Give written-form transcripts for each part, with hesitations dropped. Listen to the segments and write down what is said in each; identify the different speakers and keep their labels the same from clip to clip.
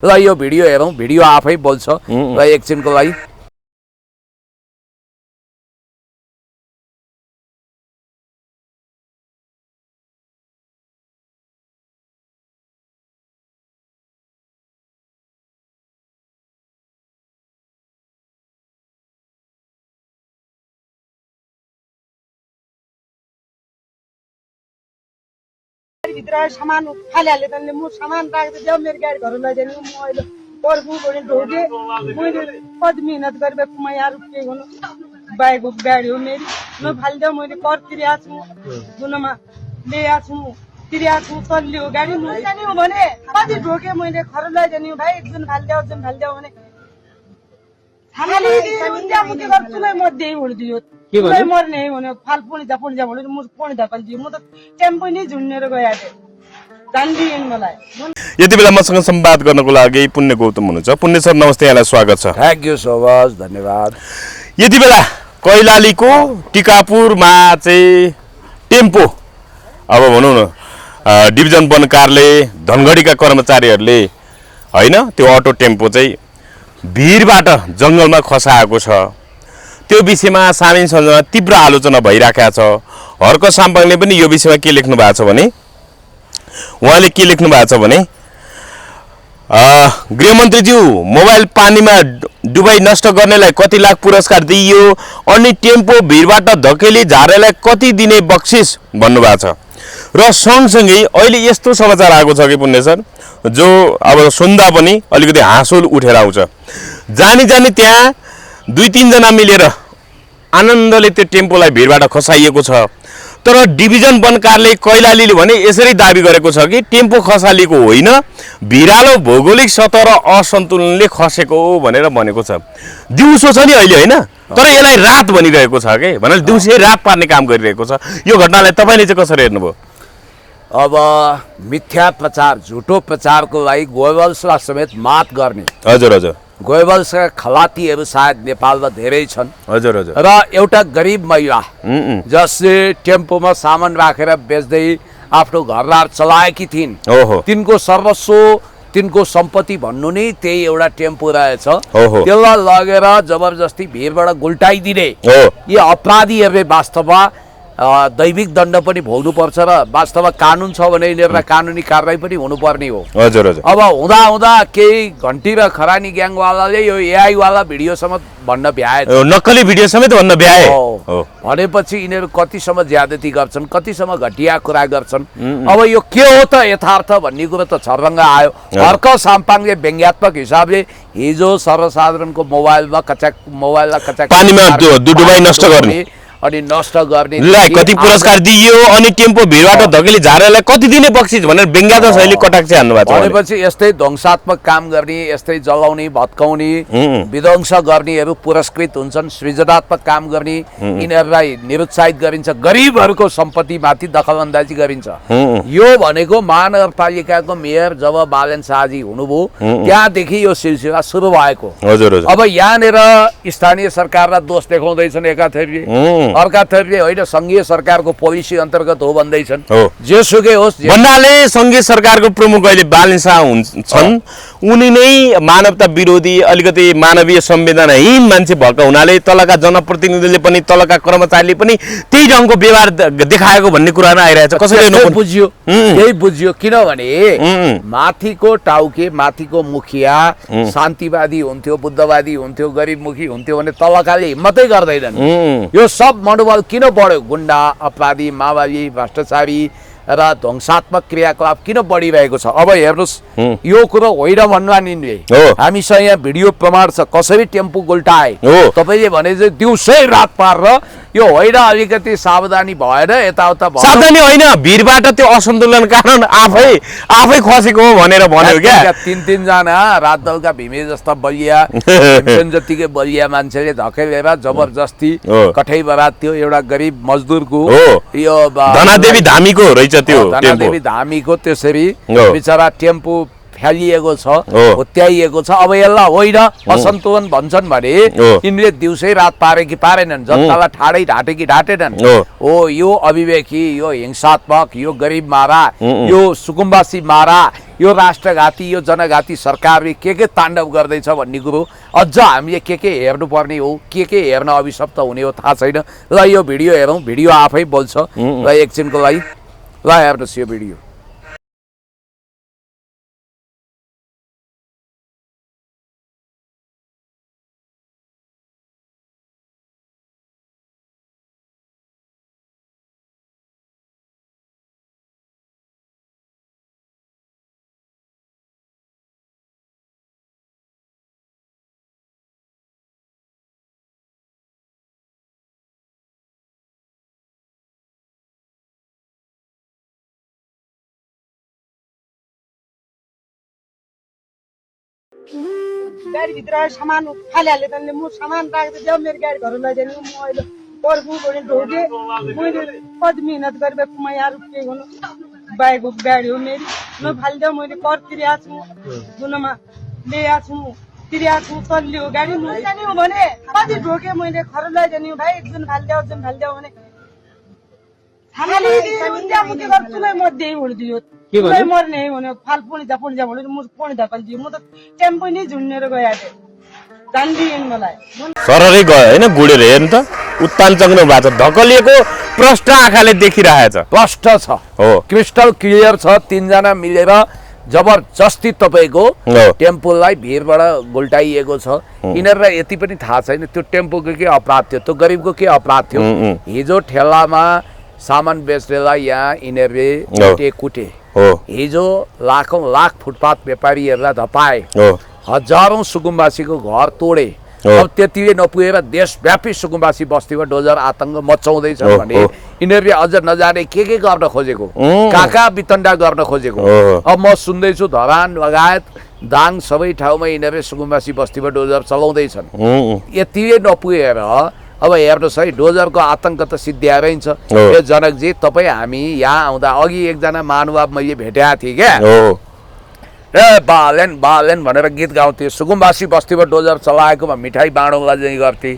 Speaker 1: र यो भिडियो हेरौँ, भिडियो आफै बोल्छ र एकछिनको लागि
Speaker 2: भित्र सामान फालिहाले तले म सामान राख्दै जाऊ मेरो गाडी घर लैजाने म अहिले पर्बु भने ढोके मैले कति मेहनत गरेर म यहाँ रुके गर्नु बाइकको गाडी हो मेरो न फालिदेऊ मैले कर तिरिया छु जुनमा ल्याएको छु तिरिया छु चल्लियो गाडी म जाने हो भने कति ढोके मैले घर लैजाने भाइ जुन फालिदेऊ भने हामीले इन्डिया मुके गर्छु नै म देई भनिदियो के भन्नु मर्ने भने फाल पुणी जा भने म पुणी दा पाल्दियो म त टेम्पो नै झुन्नेर गया थिए जान्दिएन मलाई।
Speaker 3: यति बेला मसँग संवाद गर्नको लागि पुण्य गौतम हुनुहुन्छ। पुण्य सर नमस्ते, यहाँलाई स्वागत छ।
Speaker 1: थ्याङ्क यू सो मच, धन्यवाद।
Speaker 3: यति बेला कैलालीको टिकापुरमा चाहिँ टेम्पो अब भनौँ न डिभिजन वन कार्यालय धनगढीका कर्मचारीहरूले होइन त्यो अटो टेम्पो चाहिँ भिरबाट जङ्गलमा खसाएको छ। त्यो विषयमा सामिन सञ्जमा तीव्र आलोचना भइराखेको छ। हर्क साम्पाङले पनि यो विषयमा के लेख्नु भएको छ भने उहाँले के लेख्नु भएको छ भने गृहमन्त्रीज्यू मोबाइल पानीमा डुबाई नष्ट गर्नेलाई कति लाख पुरस्कार दिइयो अनि टेम्पो भिरबाट धकेली झारेलाई कति दिने बक्सिस भन्नुभएको छ। र सँगसँगै अहिले यस्तो समाचार आएको छ कि पुण्य सर जो अब सुन्दा पनि अलिकति हाँसो उठेर आउँछ। जानी जानी त्यहाँ 2-3 जना मिलेर आनन्दले त्यो टेम्पोलाई भिरबाट खसाइएको छ। तर डिभिजन वन कार्यालय कैलालीले भने यसरी दाबी गरेको छ कि टेम्पो खसालिएको होइन, भिरालो भौगोलिक सतह र असन्तुलनले खसेको भनेर भनेको छ। दिउँसो छ नि अहिले होइन, तर यसलाई रात भनिरहेको छ के भनेर दिउँसै रात पार्ने काम गरिरहेको छ। यो घटनालाई तपाईँले चाहिँ कसरी हेर्नुभयो?
Speaker 1: अब मिथ्या प्रचार, झुटो प्रचारको लागि गोएबल्सलाई समेत मात गर्ने,
Speaker 3: हजुर हजुर,
Speaker 1: गोएबल्सका खलातीहरू सायद नेपालमा धेरै छन्।
Speaker 3: हजुर हजुर।
Speaker 1: र एउटा गरिब महिला जसले टेम्पोमा सामान राखेर बेच्दै आफ्नो घरबार चलाएकी थिइन्, तिनको सर्वस्व तिनको सम्पत्ति भन्नु नै त्यही एउटा टेम्पो रहेछ। त्यसलाई लगेर जबरजस्ती भिरबाट गुल्टाइदिने यी अपराधीहरूले वास्तवमा दैविक दण्ड पनि भोग्नुपर्छ र वास्तवमा कानुन छ भने यिनीहरूलाई कानुनी कारबाही पनि हुनुपर्ने हो।
Speaker 3: हजुर हजुर।
Speaker 1: अब हुँदा हुँदा केही घन्टी र खरानी ग्याङवालाले यो एआई वाला भिडियोसम्म भन्न भ्याए,
Speaker 3: नक्कली भिडियो समेत भन्न भ्याए।
Speaker 1: भनेपछि यिनीहरू कतिसम्म ज्यादती गर्छन्, कतिसम्म घटिया कुरा गर्छन्। अब यो के हो त यथार्थ भन्ने कुरो त छर्रङ्ग आयो। हर्क साम्पाङले व्यङ्ग्यात्मक हिसाबले हिजो सर्वसाधारणको मोबाइललाई कचाक
Speaker 3: पानीमा डुबाई नष्ट गर्ने
Speaker 1: अनि नष्ट गर्ने
Speaker 3: कति पुरस्कार दिइयो अनि टेम्पो भिरबाट धकेली झारेलाई कति दिने बक्सिस भनेर व्यङ्ग्यात्मक शैली कटाक्ष हान्नु भएको छ।
Speaker 1: भनेपछि यस्तै ध्वंसात्मक काम गर्ने, यस्तै जलाउने भत्काउने विध्वंस गर्नेहरू पुरस्कृत हुन्छन्। सृजनात्मक काम गर्ने यिनीहरूलाई निरुत्साहित गरिन्छ, गरिबहरूको सम्पत्तिमाथि दखलअन्दाजी गरिन्छ। यो भनेको महानगरपालिकाको मेयर जब बालन शाहजी हुनुभयो त्यहाँदेखि यो सिलसिला सुरु भएको। अब यहाँनिर स्थानीय सरकारलाई दोष देखाउँदैछन् एकाथरीले, अर्कातर्फले होइन संघीय सरकारको पोलिसी अन्तर्गत हो भन्दैछन्। जेसुकै होस्
Speaker 3: भन्नाले संघीय सरकारको प्रमुख अहिले बालन शाह हुन्छन्, उनी नै मानवता विरोधी अलिकति मानवीय संवेदनाहीन मान्छे भएको हुनाले तलका जनप्रतिनिधिले पनि तलका कर्मचारीले पनि त्यही ढङ्गको व्यवहार देखाएको भन्ने कुरा नै आइरहेछ। कसैले
Speaker 1: बुझ्यो, यही बुझ्यो। किनभने माथिको टाउके, माथिको मुखिया शान्तिवादी हुन्थ्यो, बुद्धवादी हुन्थ्यो, गरिबमुखी हुन्थ्यो भने तलकाले हिम्मतै गर्दैनन्। यो सब मनोबल किन बढ्यो? गुण्डा, अपराधी, माओवादी, भ्रष्टाचारी र ध्वंसात्मक क्रियाकलाप किन बढिरहेको छ? अब हेर्नुहोस्, यो कुरो होइन भन्नाले हामीसँग यहाँ भिडियो प्रमाण छ कसरी टेम्पो गुल्टाए। तपाईँले भने चाहिँ दिउँसै रात पारेर यो होइन, अलिकति सावधानी भएर यताउता भयो।
Speaker 3: सावधानी होइन, भिरबाट त्यो असन्तुलन कारण आफै खसेको हो भनेर भन्यो क्या।
Speaker 1: 3 जना रात बेलुका भीमे जस्ता बलिया जतिकै बलिया मान्छेले धकेलेर जबरजस्ती कठै बरात थियो एउटा गरिब मजदुरको, यो
Speaker 3: धनादेवी धामीको रहेछ त्यो
Speaker 1: धनादेवी धामीको, त्यसरी बिचरा टेम्पो फ्यालिएको छ, होत्याइएको छ। अब यसलाई होइन असन्तुलन भन्छन् भने यिनले दिउँसै रात पारे कि पारेनन्, जनतालाई ठाडै ढाटे कि ढाटेनन्। हो यो अभिवेकी, यो हिंसात्मक, यो गरिब मारा, यो सुकुम्बासी मारा, यो राष्ट्रघाती, यो जनघाती सरकारले के ताण्डव गर्दैछ भन्ने कुरो अझ हामीले के हेर्नुपर्ने हो, के हेर्न अभिशप्त हुने हो थाहा छैन। ल यो भिडियो हेरौँ, भिडियो आफै बोल्छ। ल एकछिनको लागि ल हेर्नुहोस् यो भिडियो।
Speaker 2: गाडीभित्र सामान फालिहाले त म सामान राख्दै जाऊ मेरो गाडी घर लैजाने म अहिले पर्खु भने ढोगे मैले कति मेहनत गरेर म यहाँ रुपियाँ गर्नु बाइकको गाडी हो मेरो न फालिदियो मैले कर तिरेको छु जुनमा ल्याएको छु तिरेको छु चल्लियो गाडी म जाने हो भने कति ढोगे मैले घर लैजाने भाइ जुन फालिदियो भने हामीले इन्डिया मुक्ति गर्छु नै म देई भनिदियो के भन्नु मर्ने भने फाल पुणी जा भने म पुणी दा पाल्दियो म त टेम्पो नै झुन्नेर गए थिए जान्दिएन मलाई
Speaker 3: सररै गयो हैन गुडेर हेर्नु त उत्तान चङ्ग्रो भएको छ धकलिएको प्रष्ट आँखाले देखिरहेछ
Speaker 1: प्रष्ट छ
Speaker 3: हो
Speaker 1: क्रिस्टल क्लियर छ तीनजना मिलेर जबरजस्ती तपाईको टेम्पोलाई भिरबाट गोल्टाइएको छ यिनीहरुलाई यति पनि थाहा छैन त्यो टेम्पोको के अपराध थियो त्यो गरिबको के अपराध थियो हिजो ठेलामा सामान बेच्नेलाई यहाँ यिनीहरुले कुटे हिजो लाखौं लाख फुटपाथ व्यापारीहरुलाई धपाए हजारौं सुकुम्बासीको घर तोडे अब त्यतिले नपुगेर देशव्यापी सुकुम्बासी बस्तीमा डोजर आतंक मचाउँदैछ भने यिनीहरुले अझ नजाने के गर्न खोजेको काका वितण्डा गर्न खोजेको अब म सुन्दैछु धरान लगायत दाङ सबै ठाउँमा यिनीहरुले सुकुम्बासी बस्तीमा डोजर चलाउँदैछन् यतिले नपुगेर अब हेर्नुहोस् है डोजरको आतंक त सिद्ध्याएरै छ ए जनकजी तपाई हामी यहाँ आउँदा अघि एकजना महानुभाव मैले भेटेका थिएँ क्या ए बालेन भनेर गीत गाउँथे सुकुम्बासी बस्तीमा डोजर चलाएकोमा मिठाई बाँडौँला चाहिँ गर्थे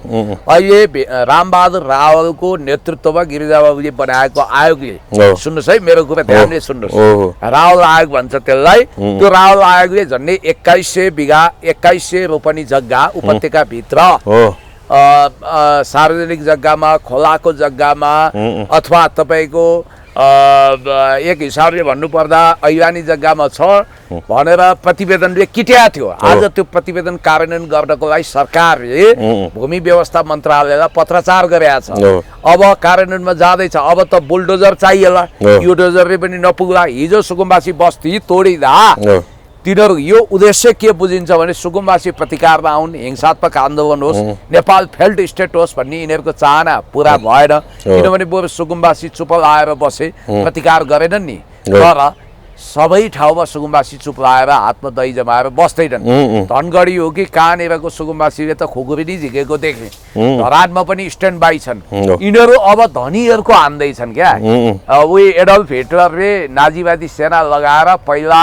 Speaker 1: अहिले रामबहादुर रावलको नेतृत्वमा गिरिजाबाबुले बनाएको आयोगले सुन्नुहोस् है मेरो कुरा ध्यानले सुन्नुहोस् रावल आयोग भन्छ त्यसलाई त्यो रावल आयोगले झन्डै 2100 बिघा 2100 रोपनी जग्गा उपत्यका भित्र सार्वजनिक जग्गामा खोलाको जग्गामा अथवा तपाईको एक हिसाबले भन्नुपर्दा ऐवानी जग्गामा छ भनेर प्रतिवेदनले किट्या थियो आज त्यो प्रतिवेदन कार्यान्वयन गर्नको लागि सरकारले भूमि व्यवस्था मन्त्रालयलाई पत्राचार गरेको छ अब कार्यान्वयनमा जाँदैछ अब त बुलडोजर चाहिएला यो डोजरले पनि नपुग्ला हिजो सुकुम्बासी बस्ती तोडिदा तिनीहरू यो उद्देश्य के बुझिन्छ भने सुकुम्बासी प्रतिकारमा आउन् हिंसात्मक आन्दोलन होस् नेपाल फेल्ड स्टेट होस् भन्ने यिनीहरूको चाहना पुरा भएन किनभने बरु सुकुम्बासी चुप लाएर बसे प्रतिकार गरेनन् नि तर सबै ठाउँमा सुकुम्बासी चुप लाएर हातमा दही जमाएर बस्दैनन् धनगढी हो कि कहाँनिरको सुकुम्बासीले त खुकुरी नै झिकेको देखे धरानमा पनि स्ट्यान्ड बाई छन् यिनीहरू अब धनीहरूको हान्दैछन् क्या उही एडल्फ हिटलरले नाजीवादी सेना लगाएर पहिला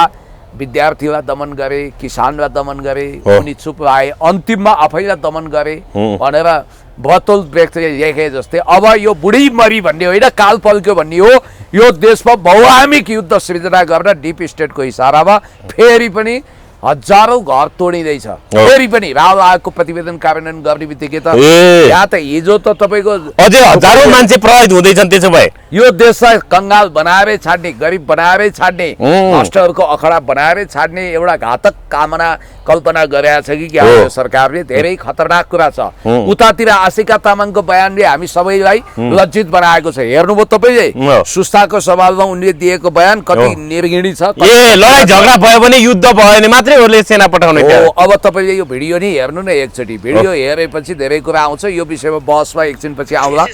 Speaker 1: विद्यार्थीलाई दमन गरे किसानलाई दमन गरे उनी चुप लाए अन्तिममा आफैलाई दमन गरे भनेर बतौल व्यक्तिले लेखे जस्तै अब यो बुढी मरी भन्ने होइन काल पल्क्यो भन्ने हो यो देशमा बहुआमिक युद्ध सृजना गर्न डिप स्टेटको इसारामा फेरि पनि हजारौं घर तोडिँदैछ फेरि पनि रावल आयोगको प्रतिवेदन कार्यान्वयन गर्ने बित्तिकै त यहाँ त हिजो त तपाईको
Speaker 3: अझै हजारौं मान्छे प्रभावित हुँदैछन् त्यसो भए
Speaker 1: यो देशलाई कंगाल बनाएरै छाड्ने गरिब बनाएरै छाड्ने भ्रष्टहरूको अखडा बनाएरै छाड्ने एउटा घातक कामना कल्पना गरेको छ कि क्या सरकारले धेरै खतरनाक कुरा छ उतातिर आशिका तामाङको बयानले हामी सबैलाई लज्जित बनाएको छ हेर्नुभयो तपाईले सुस्ताको सवालमा उनले दिएको बयान कति निर्घिणी छ
Speaker 3: ए लडाई झगडा भयो भने युद्ध भयो भने मात्रै होले सेना पठाउने
Speaker 1: अब तपाईले यो भिडियो नि हेर्नु न एकचोटी भिडियो हेरेपछि धेरै कुरा आउँछ यो विषयमा बहसमा एकछिन पछि आउला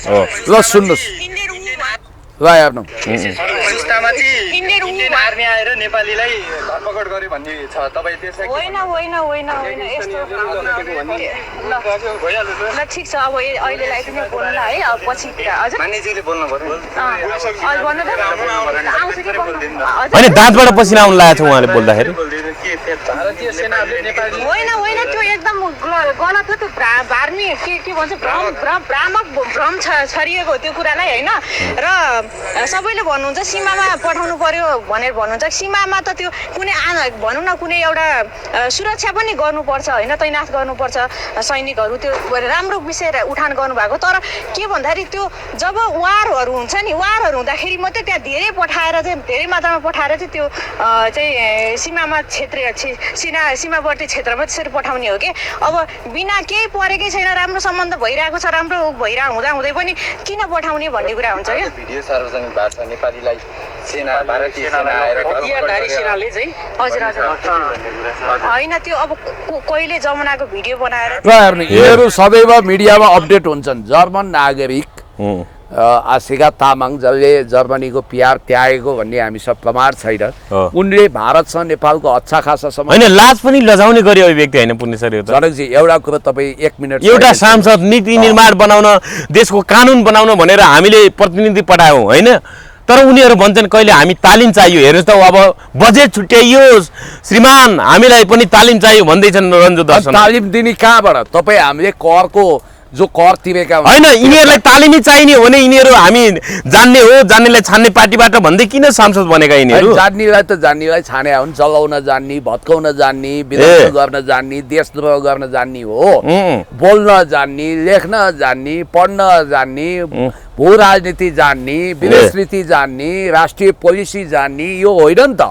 Speaker 1: ल सुन्नुस् ल हेर्नु
Speaker 4: इन्डियन आर्मी आएर नेपालीलाई धरपकड गर्यो भन्ने छ तपाई त्यसै होइन यस्तो ल ठीक छ अब अहिलेलाई पनि बोल्न है अब पछि अझ मान्यजीले बोल्नु पर्यो
Speaker 3: हैन दाँतबाट पसिना आउन लागेको छ उहाँले बोल्दाखेरि
Speaker 4: भारतीय सेनाहरूले नेपाली
Speaker 5: होइन होइन त्यो एकदम गलत हो त्यो धार्मिक के भन्छ भ्रम छरिएको त्यो कुरालाई होइन र सबैले भन्नुहुन्छ सीमामा पठाउनु पर्यो भनेर भन्नुहुन्छ सीमामा त त्यो कुनै भनौँ न कुनै एउटा सुरक्षा पनि गर्नुपर्छ होइन तैनाथ गर्नुपर्छ सैनिकहरू त्यो राम्रो विषय उठान गर्नुभएको तर के भन्दाखेरि त्यो जब वारहरू हुन्छ नि वारहरू हुँदाखेरि मात्रै त्यहाँ धेरै पठाएर चाहिँ धेरै मात्रामा पठाएर चाहिँ त्यो चाहिँ सीमामा सीमावर्ती क्षेत्रमा त्यसरी पठाउने हो कि अब बिना केही परेकै छैन राम्रो सम्बन्ध भइरहेको छ राम्रो हुँदै पनि किन पठाउने भन्ने कुरा हुन्छ क्या
Speaker 4: भिडियो सार्वजनिक भएको छ नेपालीलाई सेना भारतीय सेना आएर
Speaker 5: सेनाले चाहिँ हजुर होइन त्यो अब कहिले जमानाको भिडियो बनाएर
Speaker 1: र हेर्नु यिनीहरू सदैव मिडियामा अपडेट हुन्छन् जर्मन नागरिक आशिका तामाङ जसले जर्मनीको पिआर त्यागेको भन्ने हामी सब प्रमाण छैन उनले भारतसँग नेपालको अच्छा खासा सम्बन्ध
Speaker 3: होइन लाज पनि लजाउने गर्यो व्यक्ति होइन पुण्य सर
Speaker 1: जनकजी एउटा कुरो तपाईँ 1 मिनट
Speaker 3: एउटा सांसद नीति निर्माण बनाउन देशको कानुन बनाउन भनेर हामीले प्रतिनिधि पठायौँ होइन तर उनीहरू भन्छन् कहिले हामी तालिम चाहियो हेर्नुहोस् त अब बजेट छुट्याइयोस् श्रीमान हामीलाई पनि तालिम चाहियो भन्दैछन् रञ्जु दर्शन
Speaker 1: तालिम दिने कहाँबाट तपाईँ हामीले करको जो कर तिरेका
Speaker 3: होइन यिनीहरूलाई तालिमै चाहिने हो भने यिनीहरू हामी जान्ने हो जान्नेलाई छान्ने पार्टीबाट भन्दै किन सांसद बनेका यिनीहरू
Speaker 1: जान्नेलाई छाने हुन् चलाउन जान्ने भत्काउन जान्ने विरोध गर्न जान्ने देशद्रोह गर्न जान्ने हो बोल्न जान्ने लेख्न जान्ने पढ्न जान्ने भू राजनीति जान्ने विदेश नीति जान्ने राष्ट्रिय पोलिसी जान्ने यो होइन नि त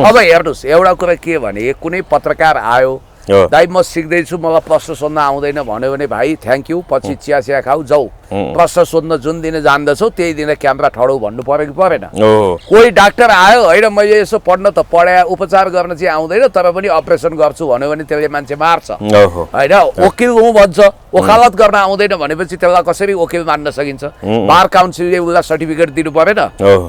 Speaker 1: अब हेर्नुहोस् एउटा कुरा के भने कुनै पत्रकार आयो दाइ म सिक्दैछु मलाई प्रश्न सोध्न आउँदैन भन्यो भने भाइ थ्याङ्क यू पछि चिया खाऊ जाऊ प्रश्न सोध्न जुन दिन जान्दछौ त्यही दिन क्यामेरा ठडौ भन्नु पर्यो कि परेन कोही डाक्टर आयो होइन मैले यसो पढ्न त पढाए उपचार गर्न चाहिँ आउँदैन तर पनि अपरेसन गर्छु भन्यो भने त्यसले मान्छे मार्छ होइन वकिल हुँ भन्छ वकालत गर्न आउँदैन भनेपछि त्यसलाई कसरी वकिल मान्न सकिन्छ बार काउन्सिलले उसलाई सर्टिफिकेट दिनु परेन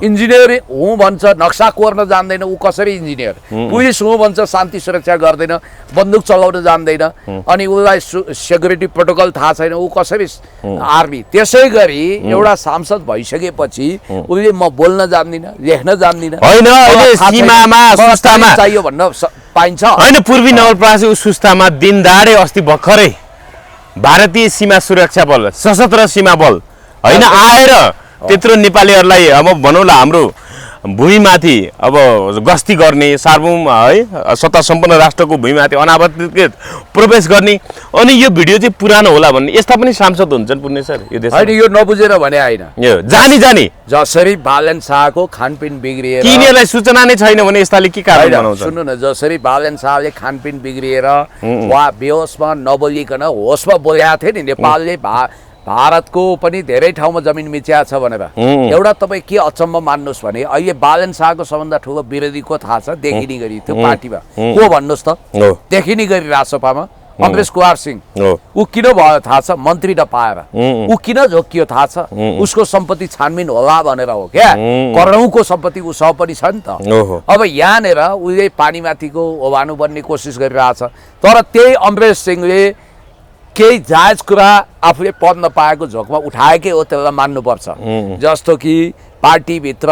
Speaker 1: इन्जिनियर हुँ भन्छ नक्सा कोर्न जान्दैन ऊ कसरी इन्जिनियर पुलिस हुँ भन्छ शान्ति सुरक्षा गर्दैन बन्दुक चलाउन जान्दैन अनि उसलाई सेक्युरिटी प्रोटोकल थाहा छैन ऊ कसरी आर्मी त्यसै गरी एउटा सांसद भइसकेपछि उसले म बोल्न जान्दिनँ लेख्न जान्दिनँ
Speaker 3: होइन अहिले सीमामा सुस्तामा
Speaker 1: चाहियो भन्न पाइन्छ
Speaker 3: होइन पूर्वी नवलपरासी सुस्तामा दिनदाडे अस्ति भर्खरै भारतीय सीमा सुरक्षा बल सशस्त्र सीमा बल होइन आएर त्यत्रो नेपालीहरूलाई अब भनौँला हाम्रो भूमिमाथि अब गस्ती गर्ने सार्वभौम है सत्ता सम्पन्न राष्ट्रको भूमिमाथि अनावश्यक प्रवेश गर्ने अनि यो भिडियो चाहिँ पुरानो होला भन्ने यस्ता पनि सांसद हुन्छन् पुण्य सर यो देशमा
Speaker 1: होइन यो नबुझेर भने होइन
Speaker 3: यो जानी
Speaker 1: जसरी बालन शाहको खानपिन बिग्रिएर
Speaker 3: यिनीहरूलाई सूचना नै छैन भने यस्ताले के कारण बनाउँछ
Speaker 1: सुन्नु न जसरी बालन शाहले खानपिन बिग्रिएर वा बेहोसमा नबोलिकन होसमा बोलेका थिए नि नेपालले भारतको पनि धेरै ठाउँमा जमिन मिच्या छ भनेर एउटा तपाईँ के अचम्म मान्नुहोस् भने अहिले बालन शाहको सबभन्दा ठुलो विरोधी को थाहा छ देखिने गरी त्यो पार्टीमा को भन्नुहोस् त देखिने गरी राजसभामा अमरेश कुमार सिंह ऊ किन भयो थाहा छ मन्त्री नपाएर ऊ किन झोकियो थाहा छ उसको सम्पत्ति छानबिन होला भनेर हो क्या करोडौँको सम्पत्ति उसँग पनि छ नि त अब यहाँनिर उसले पानीमाथिको ओभानो बन्ने कोसिस गरिरहेछ तर त्यही अमरेश सिंहले केही जायज कुरा आफूले पद नपाएको झोकमा उठाएकै हो त्यसलाई मान्नुपर्छ जस्तो कि पार्टीभित्र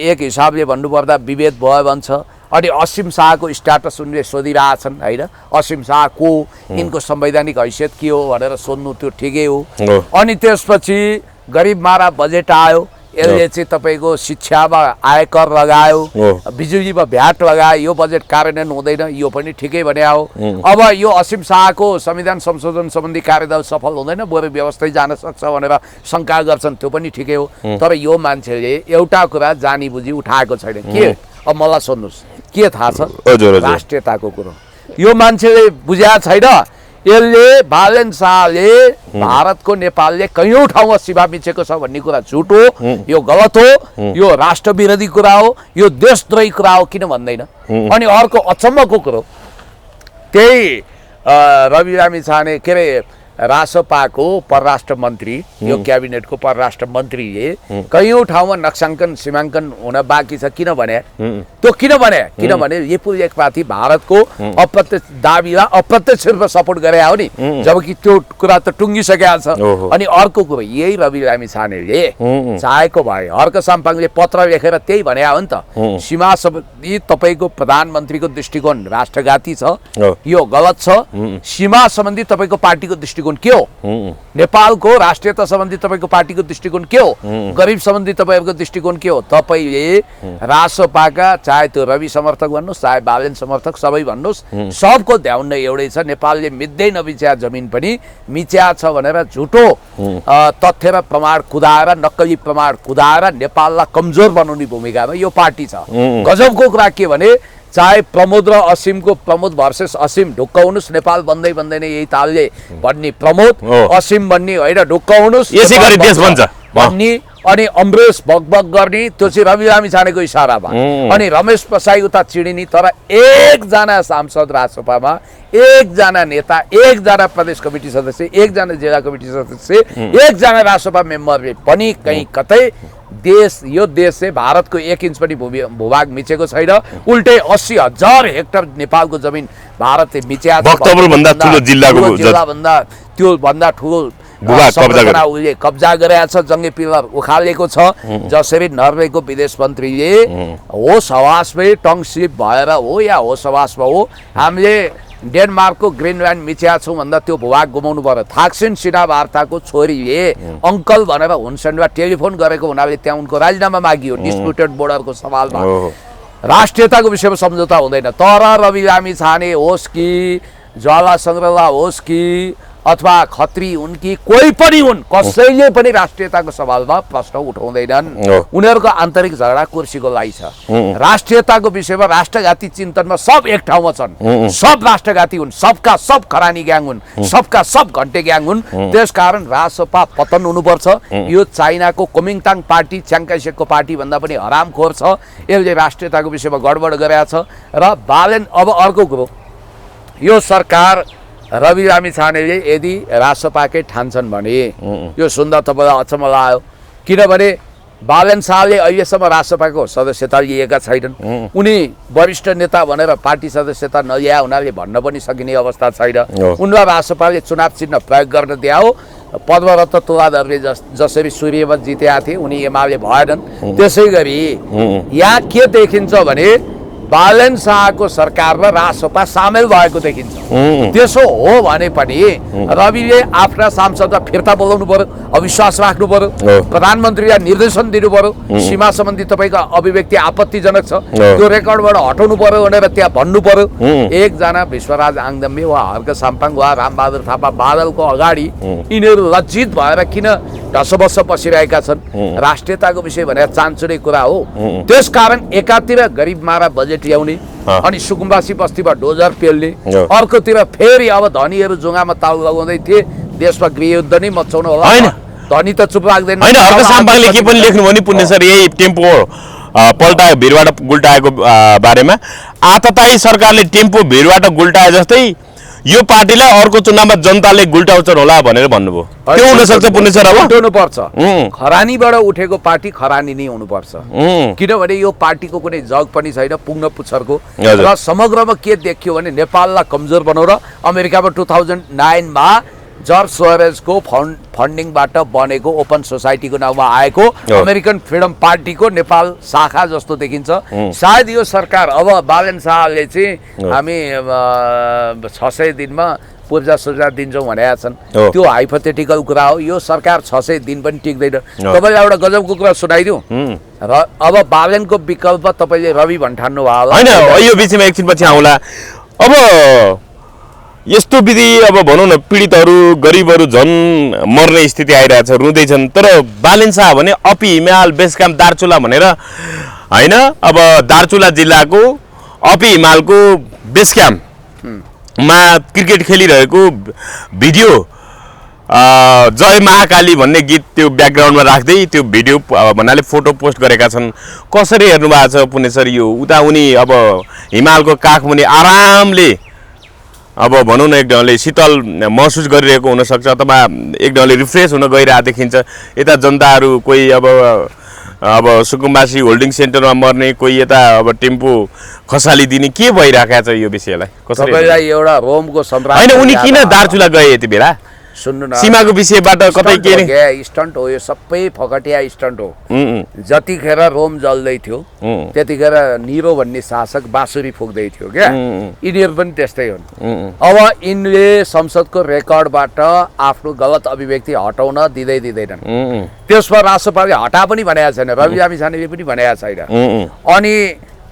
Speaker 1: एक हिसाबले भन्नुपर्दा विभेद भयो भन्छ अनि असीम शाहको स्ट्याटस उनले सोधिरहेछन् होइन असीम शाह को यिनको संवैधानिक हैसियत के हो भनेर सोध्नु त्यो ठिकै हो अनि त्यसपछि गरिब मारा बजेट आयो यसले चाहिँ तपाईँको शिक्षामा आयकर लगायो बिजुलीमा भ्याट लगायो यो बजेट कार्यान्वयन हुँदैन यो पनि ठिकै भने हो अब यो असीम शाहको संविधान संशोधन सम्बन्धी कार्यदल सफल हुँदैन बरु व्यवस्थै जान सक्छ भनेर शङ्का गर्छन् त्यो पनि ठिकै हो तर यो मान्छेले एउटा कुरा जानी बुझी उठाएको छैन के अब मलाई सोध्नुहोस् के थाहा छ राष्ट्रियताको कुरो यो मान्छेले बुझ्या छैन यसले बालन शाहले भारतको नेपालले कैयौँ ठाउँमा सीमा मिचेको छ भन्ने कुरा झुट हो यो गलत हो यो राष्ट्र विरोधी कुरा हो यो देशद्रोही कुरा हो किन भन्दैन अनि अर्को अचम्मको कुरो त्यही रवि लामी छाने के अरे रासपाको परराष्ट्र मन्त्री यो क्याबिनेटको परराष्ट्र मन्त्रीले कयौं ठाउँमा नक्साङ्कन सीमाङ्कन हुन बाँकी छ किनभने त्यो किनभने लिपुलेखमाथि भारतको अप्रत्यक्ष दाबीलाई अप्रत्यक्ष रूपमा सपोर्ट गरे हो नि जबकि त्यो कुरा त टुङ्गिसकेको छ अनि अर्को कुरो यही रवि लामिछानेले चाहेको भए हर्क साम्पाङले पत्र लेखेर त्यही भने हो नि त सीमा सम्बन्धी तपाईको प्रधानमन्त्रीको दृष्टिकोण राष्ट्रघाती छ यो गलत छ सीमा सम्बन्धी तपाईको पार्टीको दृष्टिकोण के हो नेपालको राष्ट्रियता सम्बन्धी तपाईको पार्टीको दृष्टिकोण के हो गरिब सम्बन्धी तपाईहरुको दृष्टिकोण के हो तपाईले रासपाका चाहे त्यो रवि समर्थक भन्नुस् चाहे बालेन समर्थक सबै भन्नुस् सबको ध्यान नै एउटै छ नेपालले मिच्दै नमिच्या जमिन पनि मिच्या छ भनेर झुटो तथ्य र प्रमाण कुदाएर नक्कली प्रमाण कुदाएर नेपाललाई कमजोर बनाउने भूमिकामा यो पार्टी छ गजबको कुरा के भने चाहे प्रमोद र असीमको प्रमोद भर्सेस असीम ढुक्क हुनुस् नेपाल बन्दै बन्दैन यही तालले भन्ने प्रमोद असीम भन्ने होइन ढुक्क हुनुस्
Speaker 3: यसै गरी देश बन्छ
Speaker 1: भन्ने अनि अमरेश भगभग गर्ने त्यो चाहिँ रवि लामिछानेको इशारा भयो अनि रमेश प्रसाई उता चिडिनी तर एकजना सांसद राजसभामा एकजना नेता एकजना प्रदेश कमिटी सदस्य एकजना जिल्ला कमिटी सदस्य एकजना राजसभा मेम्बरले पनि कहीँ कतै यो देश चाहिँ भारतको 1 इन्च पनि भूभाग मिचेको छैन उल्टै 80,000 हेक्टर नेपालको जमिन भारतले मिच्या छ
Speaker 3: भक्तपुरभन्दा ठुलो
Speaker 1: जिल्लाभन्दा त्यो भन्दा ठुलो उसले कब्जा गरेको छ जङ्गे पिलर उखालेको छ जसरी नर्वेको विदेश मन्त्रीले होस हवासमै टङ स्लिप भएर हो या होस हवासमा हो हामीले डेनमार्कको ग्रिनल्यान्ड मिच्या छौँ भन्दा त्यो भूभाग गुमाउनु पर्यो थाक्सिन सिनावार्ताको छोरीले अङ्कल भनेर हुनसेनमा टेलिफोन गरेको हुनाले त्यहाँ उनको राजीनामा मागियो डिस्प्युटेड बोर्डरको सवालमा राष्ट्रियताको विषयमा सम्झौता हुँदैन तर रवि लामिछाने होस् कि ज्वाला सङ्ग्रला होस् कि अथवा खत्री हुन् कि कोही पनि हुन् कसैले पनि राष्ट्रियताको सवालमा प्रश्न उठाउँदैनन् उनीहरूको आन्तरिक झगडा कुर्सीको लागि छ राष्ट्रियताको विषयमा राष्ट्रघाती चिन्तनमा सब एक ठाउँमा छन् सब राष्ट्रघाती हुन् सबका सब खरानी ग्याङ हुन् सबका सब घन्टे ग्याङ हुन् त्यसकारण रासपा पतन हुनुपर्छ यो चाइनाको कोमिङताङ पार्टी च्याङ्काइसेकको पार्टी भन्दा पनि हरामखोर छ यसले राष्ट्रियताको विषयमा गडबड गरेको छ र बालेन अब अर्को कुरो यो सरकार रवि लामिछानेले यदि रासपाकै ठान्छन् भने यो सुन्दा तपाईँलाई अचम्म लाग्यो किनभने बालेन शाहले अहिलेसम्म रासपाको सदस्यता लिएका छैनन् उनी वरिष्ठ नेता भनेर पार्टी सदस्यता नलिया हुनाले भन्न पनि सकिने अवस्था छैन उनलाई रासपाले चुनाव चिन्ह प्रयोग गर्न दियो पद्मरत्न तुलाधरले जसरी सूर्यवत जितेका थिए उनी एमाले भएनन् त्यसै गरी यहाँ के देखिन्छ भने बालेन शाहको सरकारमा रासपा सामेल भएको देखिन्छ त्यसो हो भने पनि रविले आफ्ना सांसदलाई फिर्ता बोलाउनु पर्यो अविश्वास राख्नु पर्यो प्रधानमन्त्रीलाई निर्देशन दिनु पर्यो सीमा सम्बन्धी तपाईँको अभिव्यक्ति आपत्तिजनक छ त्यो रेकर्डबाट हटाउनु पर्यो भनेर त्यहाँ भन्नु पर्यो एकजना विश्वराज आङदम्बे वा हर्क साम्पाङ वा रामबहादुर थापा बादलको अगाडि यिनीहरू लज्जित भएर किन ढसबस बसिरहेका छन् राष्ट्रियताको विषय भनेर चान्चुने कुरा हो त्यसकारण एकातिर गरिब मारा बजेट ल्याउने अनि सुकुम्बासी बस्तीमा डोजर पेल्ने अर्कोतिर फेरि अब धनीहरू जुङ्गामा ताल लगाउँदै थिए देशमा गृहयुद्ध नै मचाउनु होला धनी त चुप राख्दैन
Speaker 3: हैन हर्क साम्पाङले के पनि लेख्नु भने पुण्य सर यही टेम्पो पल्टायो भिरबाट गुल्टाएको बारेमा आततायी सरकारले टेम्पो भिरबाट गुल्टाए जस्तै यो पार्टीलाई अर्को चुनावमा जनताले गुल्टाउँछन् होला भनेर भन्नुभयो त्यो हुन सक्छ पुण्य सर अब
Speaker 1: उठाउनु पर्छ खरानीबाट उठेको पार्टी खरानी नै हुनुपर्छ किनभने यो पार्टीको कुनै जग पनि छैन पुग्न पुच्छरको र समग्रमा के देखियो भने नेपाललाई कमजोर बनाउन अमेरिकामा 2009 मा जर्ज सोरेजको फन्डिङबाट बनेको ओपन सोसाइटीको नाउँमा आएको अमेरिकन फ्रिडम पार्टीको नेपाल शाखा जस्तो देखिन्छ सायद यो सरकार अब बालेन शाहले चाहिँ हामी 600 दिनमा पूर्जा सुर्जा दिन्छौँ भनेका छन् त्यो हाइपोथेटिकल कुरा हो यो सरकार 600 दिन पनि टिक्दैन तपाईँलाई एउटा गजबको कुरा सुनाइदिउँ र अब बालेनको विकल्प तपाईँले रवि भन्ठान्नु भयो
Speaker 3: होइन यो बिचमा एकछिन पछि आउँला अब यस्तो विधि अब भनौँ न पीडितहरू गरिबहरू झन् मर्ने स्थिति आइरहेछ रुँदैछन् तर बालेन शाह भने अपी हिमाल बेस क्याम्प दार्चुला भनेर होइन अब दार्चुला जिल्लाको अपी हिमालको बेस क्याम्पमा क्रिकेट खेलिरहेको भिडियो जय महाकाली भन्ने गीत त्यो ब्याकग्राउन्डमा राख्दै त्यो भिडियो भन्नाले फोटो पोस्ट गरेका छन् कसरी हेर्नु भएको छ पुण्य सर यो उता उनी अब हिमालको काखमुनि आरामले अब भनौँ न एक ढङ्गले शीतल महसुस गरिरहेको हुनसक्छ अथवा एक ढङ्गले रिफ्रेस हुन गइरहेको देखिन्छ। यता जनताहरू कोही अब सुकुम्बासी होल्डिङ सेन्टरमा मर्ने, कोही यता अब टेम्पो खसालिदिने, के भइरहेको छ यो विषयलाई कसरी?
Speaker 1: तपाईँलाई एउटा रोमको सम्राट
Speaker 3: होइन, उनी किन दार्चुला गए यति बेला?
Speaker 1: सुन्नु न,
Speaker 3: सीमाको विषयबाट कतै के
Speaker 1: स्टन्ट हो यो, सबै फकटिया स्टन्ट हो। जतिखेर रोम जल्दै थियो त्यतिखेर निरो भन्ने शासक बाँसुरी फुक्दै थियो क्या, यिनीहरू पनि त्यस्तै हुन्। अब यिनले संसदको रेकर्डबाट आफ्नो गलत अभिव्यक्ति हटाउन दिँदैनन्। त्यसमा राष्ट्रपतिले हटा पनि भनेको छैन, रवि लामिछानेले पनि भनेको छैन। अनि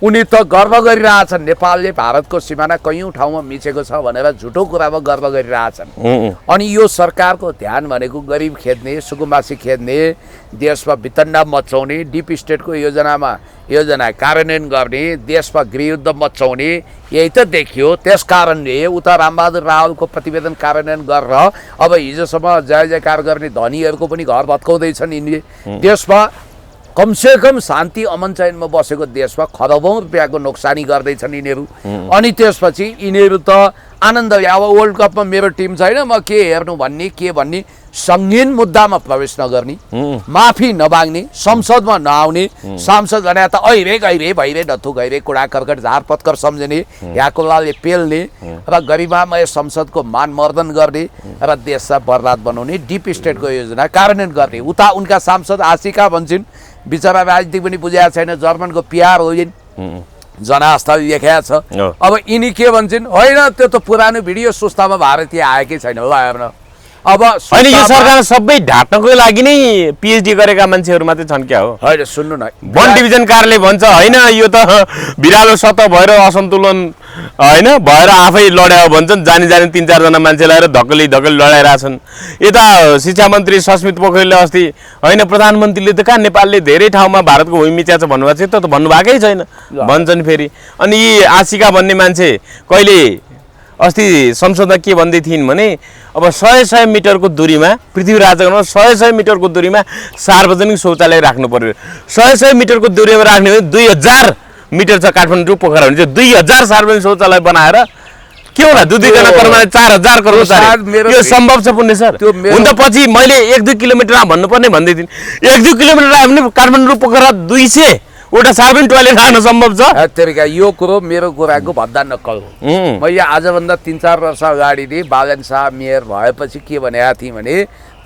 Speaker 1: उनी त गर्व गरिरहेछन् नेपालले भारतको सिमाना कैयौँ ठाउँमा मिचेको छ भनेर झुटो कुरामा गर्व गरिरहेछन्। अनि यो सरकारको ध्यान भनेको गरिब खेद्ने, सुकुम्बासी खेद्ने, देशमा वितण्डा मचाउने, डिप स्टेटको योजना कार्यान्वयन गर्ने, देशमा गृहयुद्ध मचाउने, यही त देखियो। त्यस कारणले उता रामबहादुर रावलको प्रतिवेदन कार्यान्वयन गरेर अब हिजोसम्म जय जयकार गर्ने धनीहरूको पनि घर भत्काउँदैछन् यिनले। देशमा कमसेकम शान्ति अमन चयनमा बसेको देशमा खरबौँ रुपियाँको नोक्सानी गर्दैछन् यिनीहरू। अनि त्यसपछि यिनीहरू त आनन्दले अब वर्ल्ड कपमा मेरो टिम छैन, म के हेर्नु भन्ने, के भन्ने, सङ्गीन मुद्दामा प्रवेश नगर्ने, माफी नमाग्ने, संसदमा नआउने, सांसद भने त ऐरे गैरे भैरे डथु गैरे कुडा कर्कट झारपत्कर सम्झने, याकुलाले पेल्ने र गरिमामय संसदको मानमर्दन गर्ने र देशलाई बर्बाद बनाउने, डिप स्टेटको योजना कार्यान्वयन गर्ने। उता उनका सांसद आशिका भन्छन्, बिचरा राजनीति पनि बुझाएको छैन, जर्मनको पिआर होइन्, जनआस्था लेखेको छ। अब यिनी के भन्छन्, होइन त्यो त पुरानो भिडियो, सुस्तामा भारतीय आएकै छैन ल हेर्न। अब
Speaker 3: होइन, यो सरकार सबै ढाक्नको लागि नै पिएचडी गरेका मान्छेहरू मात्रै छन् क्या हो?
Speaker 1: होइन, सुन्नु न,
Speaker 3: वन डिभिजन कार्यालय भन्छ होइन यो त बिरालो सतह भएर असन्तुलन होइन भएर आफै लड्या भन्छन्, जानी 3-4 जना मान्छे लगाएर धक्कली लडाइरहेछन्। यता शिक्षा मन्त्री सस्मित पोखरेलले अस्ति होइन प्रधानमन्त्रीले त कहाँ नेपालले धेरै ठाउँमा भारतको भूमि मिच्या छ भन्नुभएको छ, त भन्नुभएकै छैन भन्छन् फेरि। अनि यी आशिका भन्ने मान्छे कहिले अस्ति संसदमा के भन्दै थिइन् भने अब 100 मिटरको दूरीमा, पृथ्वीराजमा 100 मिटरको दूरीमा सार्वजनिक शौचालय राख्नु पर्यो। 100 मिटरको दूरीमा राख्ने भने 2000 मिटर छ काठमाडौँ पोखरा भने चाहिँ 2000 सार्वजनिक शौचालय बनाएर के होला, 2-2 जना कर्मचारी 4000 करोड यो सम्भव छ पुण्य सर? हुन त पछि मैले 1-2 किलोमिटर भन्नुपर्ने भन्दै थिएँ, 1-2 किलोमिटर आयो भने काठमाडौँ पोखरा 200 वटा सार्वजनिक टोयलेट राख्न सम्भव छ?
Speaker 1: तेरिका यो कुरो मेरो कुराको भद्दा नक्कल हो। मैले आजभन्दा 3-4 वर्ष अगाडि बालन शाह मेयर भएपछि के भनेको थिएँ भने,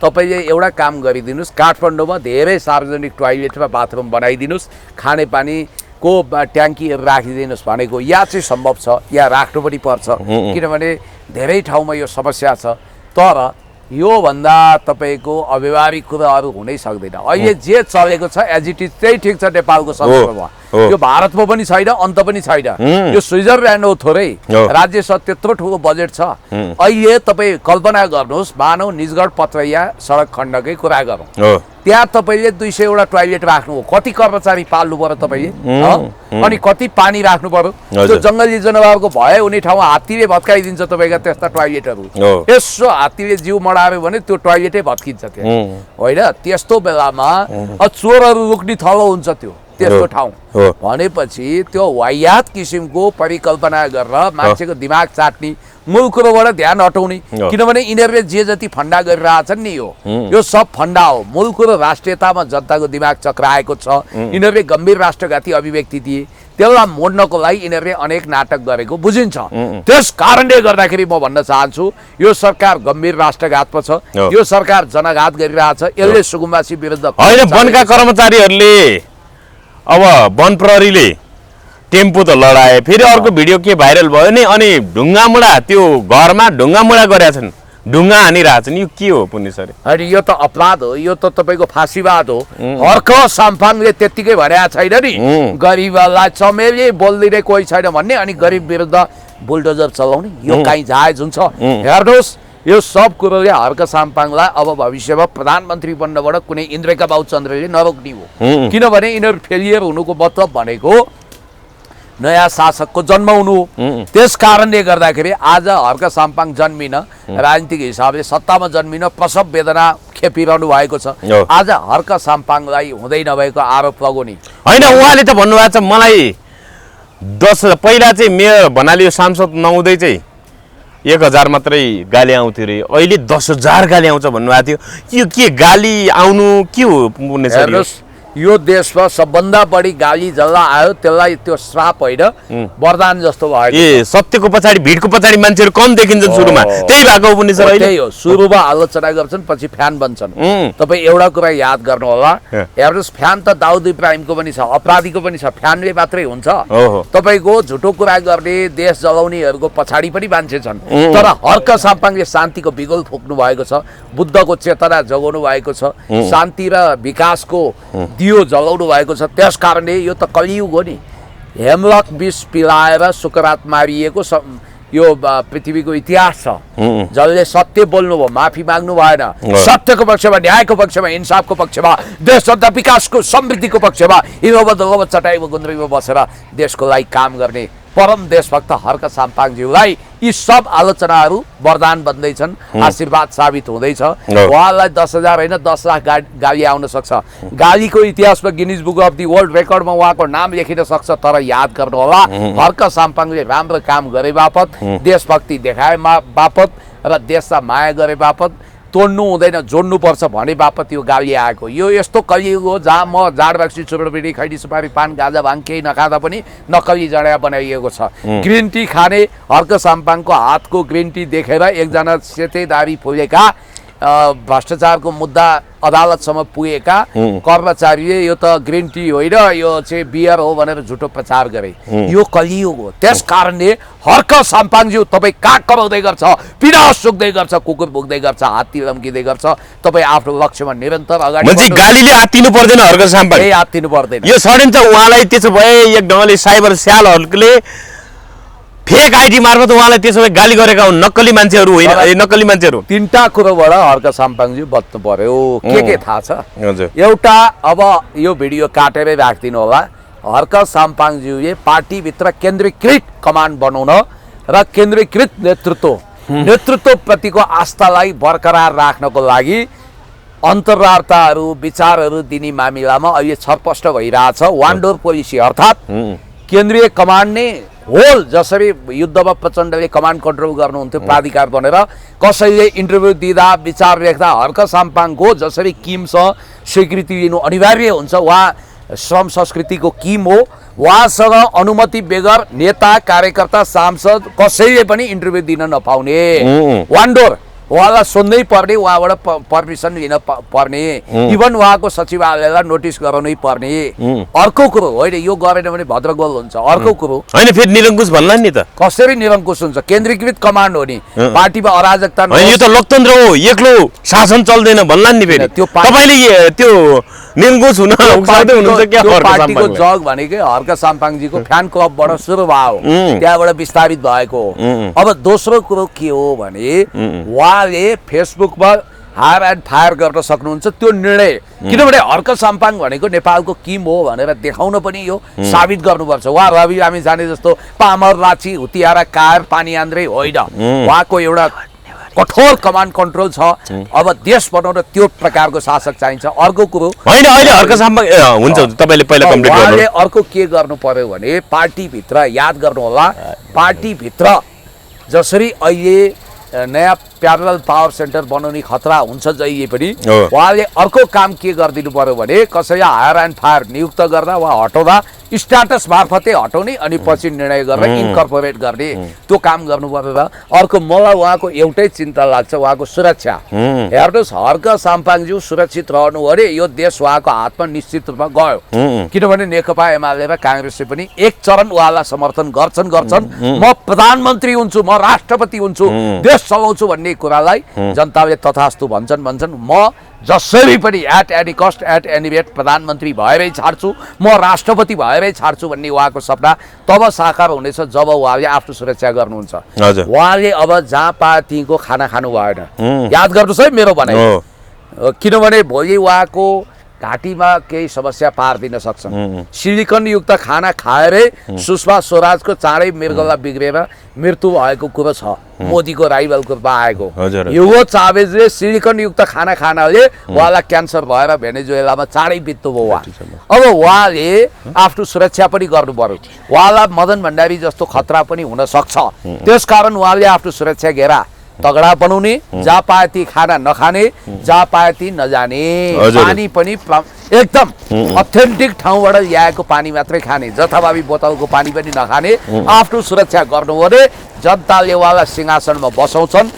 Speaker 1: तपाईँले एउटा काम गरिदिनुहोस्, काठमाडौँमा धेरै सार्वजनिक टोयलेट र बाथरुम बनाइदिनुहोस्, खानेपानीको ट्याङ्कीहरू राखिदिनुहोस् भनेको। या चाहिँ सम्भव छ, या राख्नु पनि पर्छ, किनभने धेरै ठाउँमा यो समस्या छ। तर योभन्दा तपाईँको अव्यवहारिक कुराहरू हुनै सक्दैन। अहिले जे चलेको छ एज इट इज त्यही ठिक छ नेपालको सन्दर्भमा। यो भारतमा पनि छैन, अन्त पनि छैन, यो स्विजरल्यान्ड हो थोरै, राज्यसँग त्यत्रो ठुलो बजेट छ। अहिले तपाईँ कल्पना गर्नुहोस्, मानव निजगढ पत्रैया सडक खण्डकै कुरा गरौँ, त्यहाँ तपाईँले 200 वटा टोयलेट राख्नु हो, कति कर्मचारी पाल्नु पर्यो तपाईँले, अनि कति पानी राख्नु पर्यो? त्यो जङ्गली जनावरको भए हुने ठाउँमा हात्तीले भत्काइदिन्छ तपाईँका त्यस्ता टोयलेटहरू। यसो हात्तीले जिउ मडायो भने त्यो टोयलेटै भत्किन्छ त्यहाँ, होइन? त्यस्तो बेलामा चोरहरू रुक्ने थलो हुन्छ त्यो त्यस्तो ठाउँ भनेपछि त्यो वाह्यात किसिमको परिकल्पना गरेर मान्छेको दिमाग चाट्ने, मूल कुरोबाट ध्यान हटाउने। किनभने यिनीहरूले जे जति फन्डा गरिरहेछन् नि, यो सब फन्डा हो। मूल कुरो राष्ट्रियतामा जनताको दिमाग चक्राएको छ। यिनीहरूले गम्भीर राष्ट्रघाती अभिव्यक्ति दिए, त्यसलाई मोड्नको लागि यिनीहरूले अनेक नाटक गरेको बुझिन्छ। त्यस कारणले गर्दाखेरि म भन्न चाहन्छु, यो सरकार गम्भीर राष्ट्रघातमा छ, यो सरकार जनघात गरिरहेछ। यसले सुकुम्बासी विरुद्ध
Speaker 3: होइन, वनका कर्मचारीहरूले अब वन प्रहरीले टेम्पो त लडाए, फेरि अर्को भिडियो के भाइरल भयो नि, अनि ढुङ्गामुढा त्यो घरमा ढुङ्गामुढा गरेका छन्, ढुङ्गा हानिरहेछन्। यो के हो पुण्य सर?
Speaker 1: होइन, यो त अपराध हो, यो त तपाईँको फाँसीवाद हो। हर्क साम्पाङले त्यत्तिकै भनेको छैन नि, गरिबलाई चमेली बोल्दिने कोही छैन भन्ने, अनि गरिब विरुद्ध बुलडोजर चलाउने, यो काहीँ जायज हुन्छ? हेर्नुहोस्, यो सब कुरोले हर्क साम्पाङलाई अब भविष्यमा प्रधानमन्त्री बन्नबाट कुनै इन्द्रेका बाबुचन्द्रले नरोक्ने हो। किनभने यिनीहरू फेलियर हुनुको मतलब भनेको नयाँ शासकको जन्म हुनु हो। त्यस कारणले गर्दाखेरि आज हर्क साम्पाङ जन्मिन, राजनीतिक हिसाबले सत्तामा जन्मिन प्रसव वेदना खेपिरहनु भएको छ। आज हर्क साम्पाङलाई हुँदै नभएको आरोप लगाउने
Speaker 3: होइन। उहाँले त भन्नुभएको छ मलाई 10 पहिला चाहिँ मेयर भन्नाले यो सांसद नहुँदै चाहिँ 1000 मात्रै गाली आउँथ्यो रे, अहिले 10,000 गाली आउँछ भन्नुभएको थियो। यो के गाली आउनु के हो पुण्य सर?
Speaker 1: हेर्नुहोस्, यो देशमा सबभन्दा बढी गाली जसलाई आयो त्यसलाई त्यो श्राप होइन वरदान जस्तो भयो।
Speaker 3: ए सत्यको पछाडि भिडको पछाडि मान्छेहरू कम देखिन्छन् सुरुमा, त्यही भएको पुण्य सर अहिले।
Speaker 1: त्यही हो, सुरुमा आलोचना गर्छन् पछि फ्यान बन्छन्। तपाईँ एउटा कुरा याद गर्नु होला, हेर्नुहोस् फ्यान त दाउद इब्राहिमको पनि छ, अपराधीको पनि छ, फ्यानले मात्रै हुन्छ। तपाईँको झुटो कुरा गर्ने देश जलाउनेहरूको पछाडि पनि मान्छे छन्, तर हर्क साम्पाङले शान्तिको बिगुल फुक्नु भएको छ, बुद्धको चेतना जगाउनु भएको छ, शान्ति र विकासको दियो जलाउनु भएको छ। त्यस कारणले यो त कलियुग हो नि। हेमलक विष पिलाएर सुकरात मारिएको यो पृथ्वीको इतिहास छ। जसले सत्य बोल्नुभयो, माफी माग्नु भएन, सत्यको पक्षमा, न्यायको पक्षमा, इन्साफको पक्षमा, देश जनता विकासको समृद्धिको पक्षमा हिरोबदोगो चटाइमा गुन्द्रीमा बसेर देशको लागि काम गर्ने परम देशभक्त हर्क साम्पाङज्यूलाई यी सब आलोचनाहरू वरदान बन्दैछन्, आशीर्वाद साबित हुँदैछ। उहाँलाई 10,000 होइन 10 लाख गाली आउन सक्छ। गालीको इतिहासमा Guinness book of the world रेकर्डमा उहाँको नाम लेखिन सक्छ। तर याद गर्नु होला, हर्क साम्पाङले राम्रो काम गरे बापत, देशभक्ति देखाए बापत र देशलाई माया गरे बापत तोड्नु हुँदैन, जोड्नु पर्छ भने बापत यो गाली आएको। यो यस्तो कलियुग हो जहाँ म जाड बाक्सी चुरोबिडी खैडी सुपारी पान गाजा भाङ केही नखाँदा पनि नकली जडा बनाइएको छ। ग्रिन टी खाने हर्क साम्पाङको हातको ग्रिन टी देखेर एकजना सेतेदारी फुलेका भ्रष्टाचारको मुद्दा अदालतसम्म पुगेका कर्मचारीले यो त ग्रिन टी होइन, यो चाहिँ बियर हो भनेर झुटो प्रचार गरे। यो कलियुग हो। त्यस कारणले हर्क साम्पाङज्यू तपाईँ काग कमाउँदै गर्छ, पिनास सुक्दै गर्छ, कुकुर भुक्दै गर्छ, हात्ती लम्किँदै गर्छ। तपाईँ आफ्नो लक्ष्यमा निरन्तर अगाडि
Speaker 3: गालीले आत्तिनु पर्दैन हर्क साम्पाङ,
Speaker 1: आत्तिनु पर्दैन।
Speaker 3: यो षड्यन्त्र उहाँलाई त्यसो भए एक ढङ्गले साइबर स्यालहरूले फेक आइडी मार्फत उहाँलाई त्यसो भए गाली गरेका हुन्, नक्कली मान्छेहरू होइन, नक्कली मान्छेहरू।
Speaker 1: तीनटा कुरोबाट हर्क साम्पाङज्यू बच्नु पर्यो। के थाहा छ? एउटा, अब यो भिडियो काटेरै राखिदिनु होला, हर्क साम्पाङज्यूले पार्टीभित्र केन्द्रीकृत कमान्ड बनाउन र केन्द्रीकृत नेतृत्वप्रतिको आस्थालाई बरकरार राख्नको लागि अन्तर्वार्ताहरू विचारहरू दिने मामिलामा अहिले छरपष्ट भइरहेछ। वान डोर पोलिसी अर्थात् केन्द्रीय कमान्ड नै होल, जसरी युद्धमा प्रचण्डले कमान्ड कन्ट्रोल गर्नुहुन्थ्यो प्राधिकार बनेर, कसैले इन्टरभ्यू दिँदा विचार लेख्दा हर्क साम्पाङको जसरी किमसँग स्वीकृति लिनु अनिवार्य हुन्छ, उहाँ श्रम संस्कृतिको किम हो, उहाँसँग अनुमति बेगर नेता कार्यकर्ता सांसद कसैले पनि इन्टरभ्यू दिन नपाउने। वान डोर, उहाँलाई सोध्नै पर्ने, उहाँबाट पर्मिसन लिन पर्ने, इभन उहाँको सचिवालयलाई नोटिस गराउनै पर्ने। अर्को कुरो होइन, यो गरेन भने भद्रगोल हुन्छ। अर्को कुरो
Speaker 3: होइन, फेरि निरङ्कुश भन्ला नि त,
Speaker 1: कसरी निरङ्कुश हुन्छ? केन्द्रीकृत कमान्ड हो नि, पार्टीमा अराजकता
Speaker 3: यो त लोकतन्त्र हो, एक्लो शासन चल्दैन भन्ला नि। फेरि तपाईले त्यो निरङ्कुश हुन उक्साउँदै हुनुहुन्छ क्या?
Speaker 1: पार्टीको जग भनेकै हर्क साम्पाङजीको फ्यान क्लबबाट सुरु भयो, त्यहाँबाट विस्तारित भएको हो। अब दोस्रो कुरो के हो भने उहाँले फेसबुकमा हायर एन्ड फायर गर्न सक्नुहुन्छ, त्यो निर्णय। किनभने हर्क साम्पाङ भनेको नेपालको किम हो भनेर देखाउन पनि यो साबित गर्नुपर्छ। उहाँ रवि लामी जाने जस्तो पामर राची हुतियारा कायर पानी आन्द्रै होइन, उहाँको एउटा कठोर कमान्ड कन्ट्रोल छ। अब देश बनाउन त्यो प्रकारको शासक चाहिन्छ। अर्को कुरो
Speaker 3: होइन, अहिले हर्क साम्पाङ हुन्छ, तपाईँले पहिला कम्प्लिट गर्नु।
Speaker 1: उहाँले अर्को के गर्नु पर्यो भने पार्टीभित्र, याद गर्नु होला, पार्टीभित्र जसरी अहिले नयाँ प्यारल पावर सेन्टर बनाउने खतरा हुन्छ जहिले पनि, उहाँले अर्को काम के गरिदिनु पर्यो भने कसैलाई हायर एन्ड फायर नियुक्त गर्दा वा हटाउँदा स्ट्याटस मार्फतै हटाउने अनि पछि निर्णय गरेर इन्कर्पोरेट गर्ने, त्यो काम गर्नु पर्यो। र अर्को मलाई उहाँको एउटै चिन्ता लाग्छ, उहाँको सुरक्षा। हेर्नुहोस्, हर्क साम्पाङज्यू सुरक्षित रहनु हो अरे, यो देश उहाँको हातमा निश्चित रूपमा गयो। किनभने नेकपा एमाले र काङ्ग्रेसले पनि एक चरण उहाँलाई समर्थन गर्छन्। म प्रधानमन्त्री हुन्छु, म राष्ट्रपति हुन्छु, देश चलाउँछु भन्ने कुरालाई जनताले तथास्तु भन्छन्। म जसरी पनि at any cost at any rate प्रधानमन्त्री भएरै छाड्छु, म राष्ट्रपति भएरै छाड्छु भन्ने उहाँको सपना तब साकार हुनेछ जब उहाँले आफ्नो सुरक्षा गर्नुहुन्छ। उहाँले अब जहाँ पाए त्यहीँको खाना खानु भएन। याद गर्नुहोस् है मेरो भनाइ, किनभने भोलि उहाँको घाँटीमा केही समस्या पारिदिन सक्छन् सिलिकनयुक्त खाना खाएरै सुषमा स्वराजको चाँडै मृगला बिग्रेर मृत्यु भएको कुरो छ मोदीको राइभलको रूपमा आएको ह्युगो चावेजले सिलिकनयुक्त खाना खानाले उहाँलाई क्यान्सर भएर भेनेजुएलामा चाँडै बित्नु भयो उहाँ अब उहाँले आफ्नो सुरक्षा पनि गर्नु पर्यो उहाँलाई मदन भण्डारी जस्तो खतरा पनि हुन सक्छ त्यसकारण उहाँले आफ्नो सुरक्षा घेरा तगडा बनाउने जहाँ पाए ती खाना नखाने जहाँ पाए ती नजाने पानी पनि एकदम अथेन्टिक ठाउँबाट ल्याएको पानी मात्रै खाने जथाभावी बोतलको पानी पनि नखाने आफ्नो सुरक्षा गर्नु भने जनताले उहाँलाई सिंहासनमा बसाउँछन्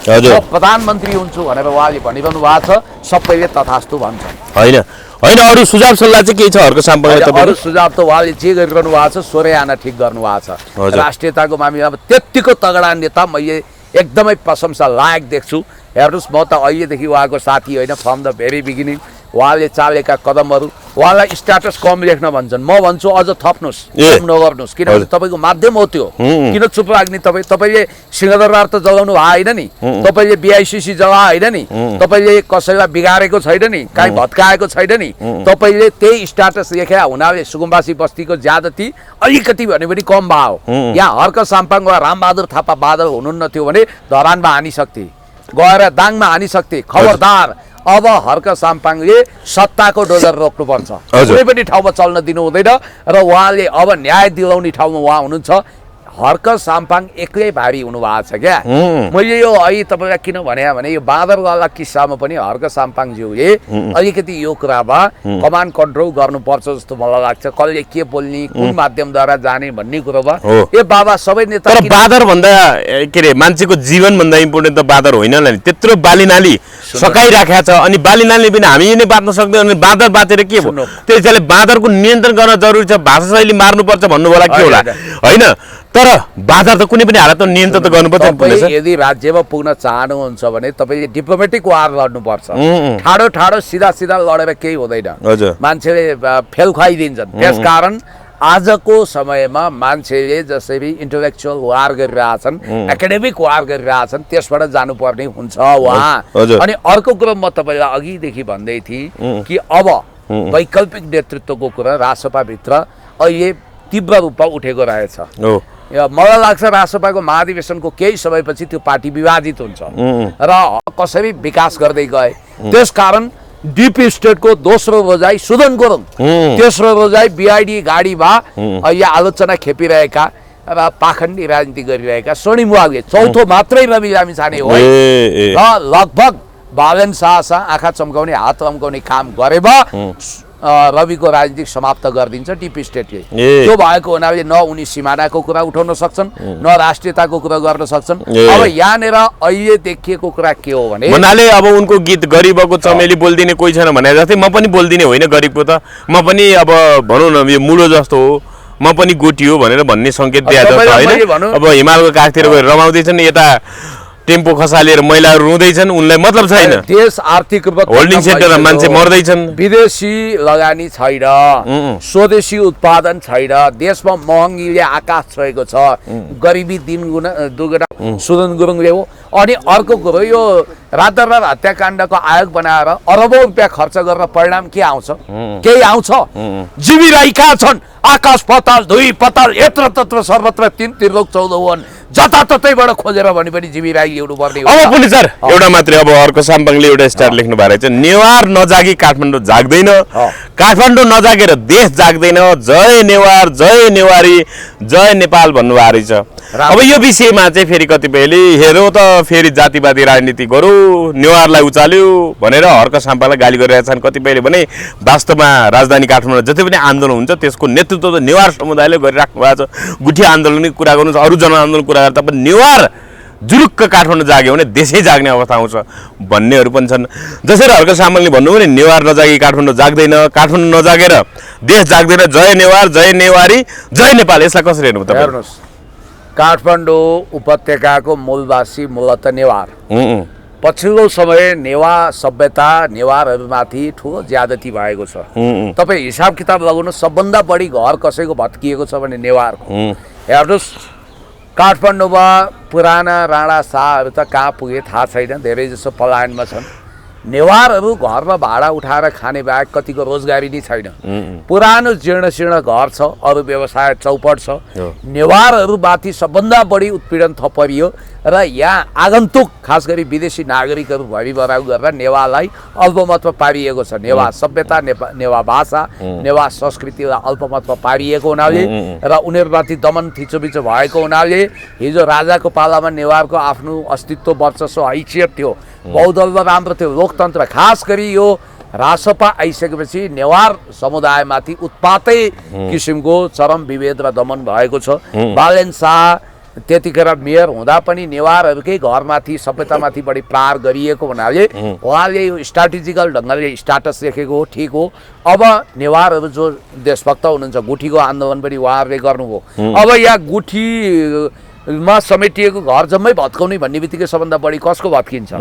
Speaker 1: प्रधानमन्त्री हुन्छु भनेर उहाँले भनिरहनु भएको छ सबैले तथास्तु भन्छन्
Speaker 3: होइन होइन अरू सुझाव सल्लाह चाहिँ के छ हर्क साम्पाङले
Speaker 1: अरू सुझाव त उहाँले जे गरिरहनु भएको छ सोरै आना ठिक गर्नु भएको छ राष्ट्रियताको मामिलामा त्यत्तिको तगडा नेता मैले एकदमै प्रशंसा लायक देख्छु हेर्नुहोस् म त अहिलेदेखि उहाँको साथी होइन फ्रम द भेरी बिगिनिङ उहाँले चालेका कदमहरू उहाँलाई स्ट्याटस कम लेख्न भन्छन् म भन्छु अझ थप्नुहोस् कम नगर्नुहोस् किनभने तपाईँको माध्यम हो त्यो किन चुप लाग्ने तपाईँले सिंहदरबार त जगाउनु भएको होइन नि तपाईँले बिआइसिसी जगा होइन नि तपाईँले कसैलाई बिगारेको छैन नि काहीँ भत्काएको छैन नि तपाईँले त्यही स्ट्याटस लेखेर हुनाले सुकुम्बासी बस्तीको ज्यादती अलिकति भने पनि कम भयो यहाँ हर्क साम्पाङ वा रामबहादुर थापा बादल हुनुहुन्न थियो भने धरानमा हानिसक्थे गएर दाङमा हानिसक्थे खबरदार अब हर्क साम्पाङले सत्ताको डोजर रोक्नुपर्छ कुनै पनि ठाउँमा चल्न दिनु हुँदैन र उहाँले अब न्याय दिलाउने ठाउँमा उहाँ हुनुहुन्छ हर्क साम्पाङ एक्लै भारी हुनु भएको छ क्या मैले यो अहिले तपाईँलाई किन भने यो बाँदरवाला किस्सामा पनि हर्क साम्पाङज्यूले अलिकति यो कुरामा कमान्ड कन्ट्रोल गर्नुपर्छ जस्तो मलाई लाग्छ कसले के बोल्ने कुन माध्यमद्वारा जाने भन्ने कुरोमा ए बाबा सबै नेता
Speaker 3: बाँदर भन्दा के अरे मान्छेको जीवन भन्दा इम्पोर्टेन्ट त बाँदर होइन नि त्यत्रो बालीनाली सकाइराखेको छ अनि बालीनाली पनि हामी नै बाँच्न सक्दैन अनि बाँदर बाँचेर के भयो त्यसैले बाँदरको नियन्त्रण गर्न जरुरी छ भाषा शैली मार्नुपर्छ भन्नु होला के होला होइन तर बाँदर त कुनै पनि हालतमा नियन्त्रण त गर्नुपर्छ
Speaker 1: यदि राज्यमा पुग्न चाहनुहुन्छ भने तपाईँले डिप्लोमेटिक वार लड्नुपर्छ ठाडो ठाडो सिधा सिधा लडेर केही हुँदैन मान्छेले फेल खुवाइदिन्छन् त्यसकारण आजको समयमा मान्छेले जसरी इन्टेलेक्चुअल वार गरिरहेछन् एकाडेमिक वार गरिरहेछन् त्यसबाट जानुपर्ने हुन्छ उहाँ अनि अर्को कुरो म तपाईँलाई अघिदेखि भन्दै थिएँ कि अब वैकल्पिक नेतृत्वको कुरा रासपाभित्र अहिले तीव्र रूपमा उठेको रहेछ मलाई लाग्छ रासपाको महाधिवेशनको केही समयपछि त्यो पार्टी विभाजित हुन्छ र कसरी विकास गर्दै गए त्यसकारण डिप स्टेटको दोस्रो रोजाइ सुदन गुरुङ तेस्रो रोजाइ बिआइडी गाडीमा अहिले आलोचना खेपिरहेका र पाखण्डी राजनीति गरिरहेका सोनिम वाग्ले चौथो मात्रै रवि लामिछाने हो र लगभग बालन शाह आँखा चम्काउने हात चम्काउने काम गरेमा रविको राजनीति समाप्त गरिदिन्छ डिप स्टेटले त्यो भएको हुनाले न उनी सिमानाको कुरा उठाउन सक्छन् न राष्ट्रियताको कुरा गर्न सक्छन् अब यहाँनिर अहिले देखिएको कुरा के हो भने
Speaker 3: भन्नाले अब उनको गीत गरिबको चमेली बोल्दिने कोही छैन भने जस्तै म पनि बोल्दिने होइन गरिबको त म पनि अब भनौँ न यो मुलो जस्तो हो म पनि गोटी हो भनेर भन्ने सङ्केत दिएको होइन अब हिमालको काखतिर गएर रमाउँदैछन् यता टेम्पो खसालेर महिलाहरू रुँदैछन् उनलाई मतलब छैन
Speaker 1: देश आर्थिक रूपमा
Speaker 3: होल्डिङ सेन्टरमा मान्छे मर्दैछन्
Speaker 1: विदेशी लगानी छैन स्वदेशी उत्पादन छैन देशमा महँगीले आकाश छोएको छ गरिबी दुगुना सुदन गुरुङले हो अनि अर्को कुरो यो रातरात हत्याकाण्डको आयोग बनाएर अरबौं रुपियाँ खर्च गरेर परिणाम के आउँछ केही आउँछ जीवी राईका छन् आकाश पताल धुई पताल यत्र तत्र सर्वत्र तीन त्रिलोक 14 वन जताततैबाट खोजेर भने पनि जीवी राई ल्याउनु पर्ने हो
Speaker 3: अब पनि सर एउटा मात्रै अब अर्को साम्पाङले एउटा स्टार लेख्नु भएको रहेछ नेवार नजागी काठमाडौँ जाग्दैन काठमाडौँ नजागेर देश जाग्दैन जय नेवार जय नेवारी जय नेपाल भन्नुभएको रहेछ अब यो विषयमा चाहिँ फेरि कतिपयले हेरौँ त फेरि जातिवादी राजनीति गरौँ नेवारलाई उचाल्यो भनेर हर्क साम्पाङलाई गाली गरिरहेका छन् कतिपयले भने वास्तवमा राजधानी काठमाडौँ जति पनि आन्दोलन हुन्छ त्यसको नेतृत्व त नेवार समुदायले गरिराख्नु भएको छ गुठी आन्दोलनको कुरा गर्नु अरू जनआन्दोलनको कुरा गर्दा पनि नेवार जुरुक्क काठमाडौँ जाग्यो भने देशै जाग्ने अवस्था आउँछ भन्नेहरू पनि छन् जसरी हर्क साम्पाङले भन्नु भने नेवार नजागी काठमाडौँ जाग्दैन काठमाडौँ नजागेर देश जाग्दैन जय नेवार जय नेवारी जय नेपाल यसलाई कसरी हेर्नु तपाईँ
Speaker 1: हेर्नुहोस् काठमाडौँ उपत्यकाको मूलवासी मूलतः नेवार पछिल्लो समय नेवा सभ्यता नेवारहरूमाथि ठुलो ज्यादती भएको छ तपाईँ हिसाब किताब लगाउनु सबभन्दा बढी घर कसैको भत्किएको छ भने नेवारको हेर्नुहोस् काठमाडौँमा पुराना राणा शाहहरू त कहाँ पुगे थाहा छैन धेरै जसो पलायनमा छन् नेवारहरू घरमा भाडा उठाएर खाने बाहेक कतिको रोजगारी नै छैन। पुरानो जीर्ण शीर्ण घर छ, अरू व्यवसाय चौपट छ। नेवारहरूमाथि सबभन्दा बढी उत्पीडन थपियो र यहाँ आगन्तुक खास गरी विदेशी नागरिकहरू भरिभराउ गरेर नेवारलाई अल्पमतमा पारिएको छ। नेवा सभ्यता, नेवा भाषा, नेवा संस्कृतिलाई अल्पमतमा पारिएको हुनाले र उनीहरूमाथि दमन थिचोमिचो भएको हुनाले हिजो राजाको पालामा नेवारको आफ्नो अस्तित्व वर्चस्व हैसियत थियो, बहुदल राम्रो थियो, लोकतन्त्र। खास गरी यो रासपा आइसकेपछि नेवार समुदायमाथि उत्पातै किसिमको चरम विभेद र दमन भएको छ। बालेन शाह त्यतिखेर मेयर हुँदा पनि नेवारहरूकै घरमाथि सभ्यतामाथि बढी प्रहार गरिएको हुनाले उहाँले यो स्ट्राटेजिकल ढङ्गले स्टाटस देखेको हो, ठिक हो। अब नेवारहरू जो देशभक्त हुनुहुन्छ, गुठीको आन्दोलन पनि उहाँहरूले गर्नुभयो। अब यहाँ गुठीमा समेटिएको घर जम्मै भत्काउने भन्ने बित्तिकै सबभन्दा बढी कसको भत्किन्छ?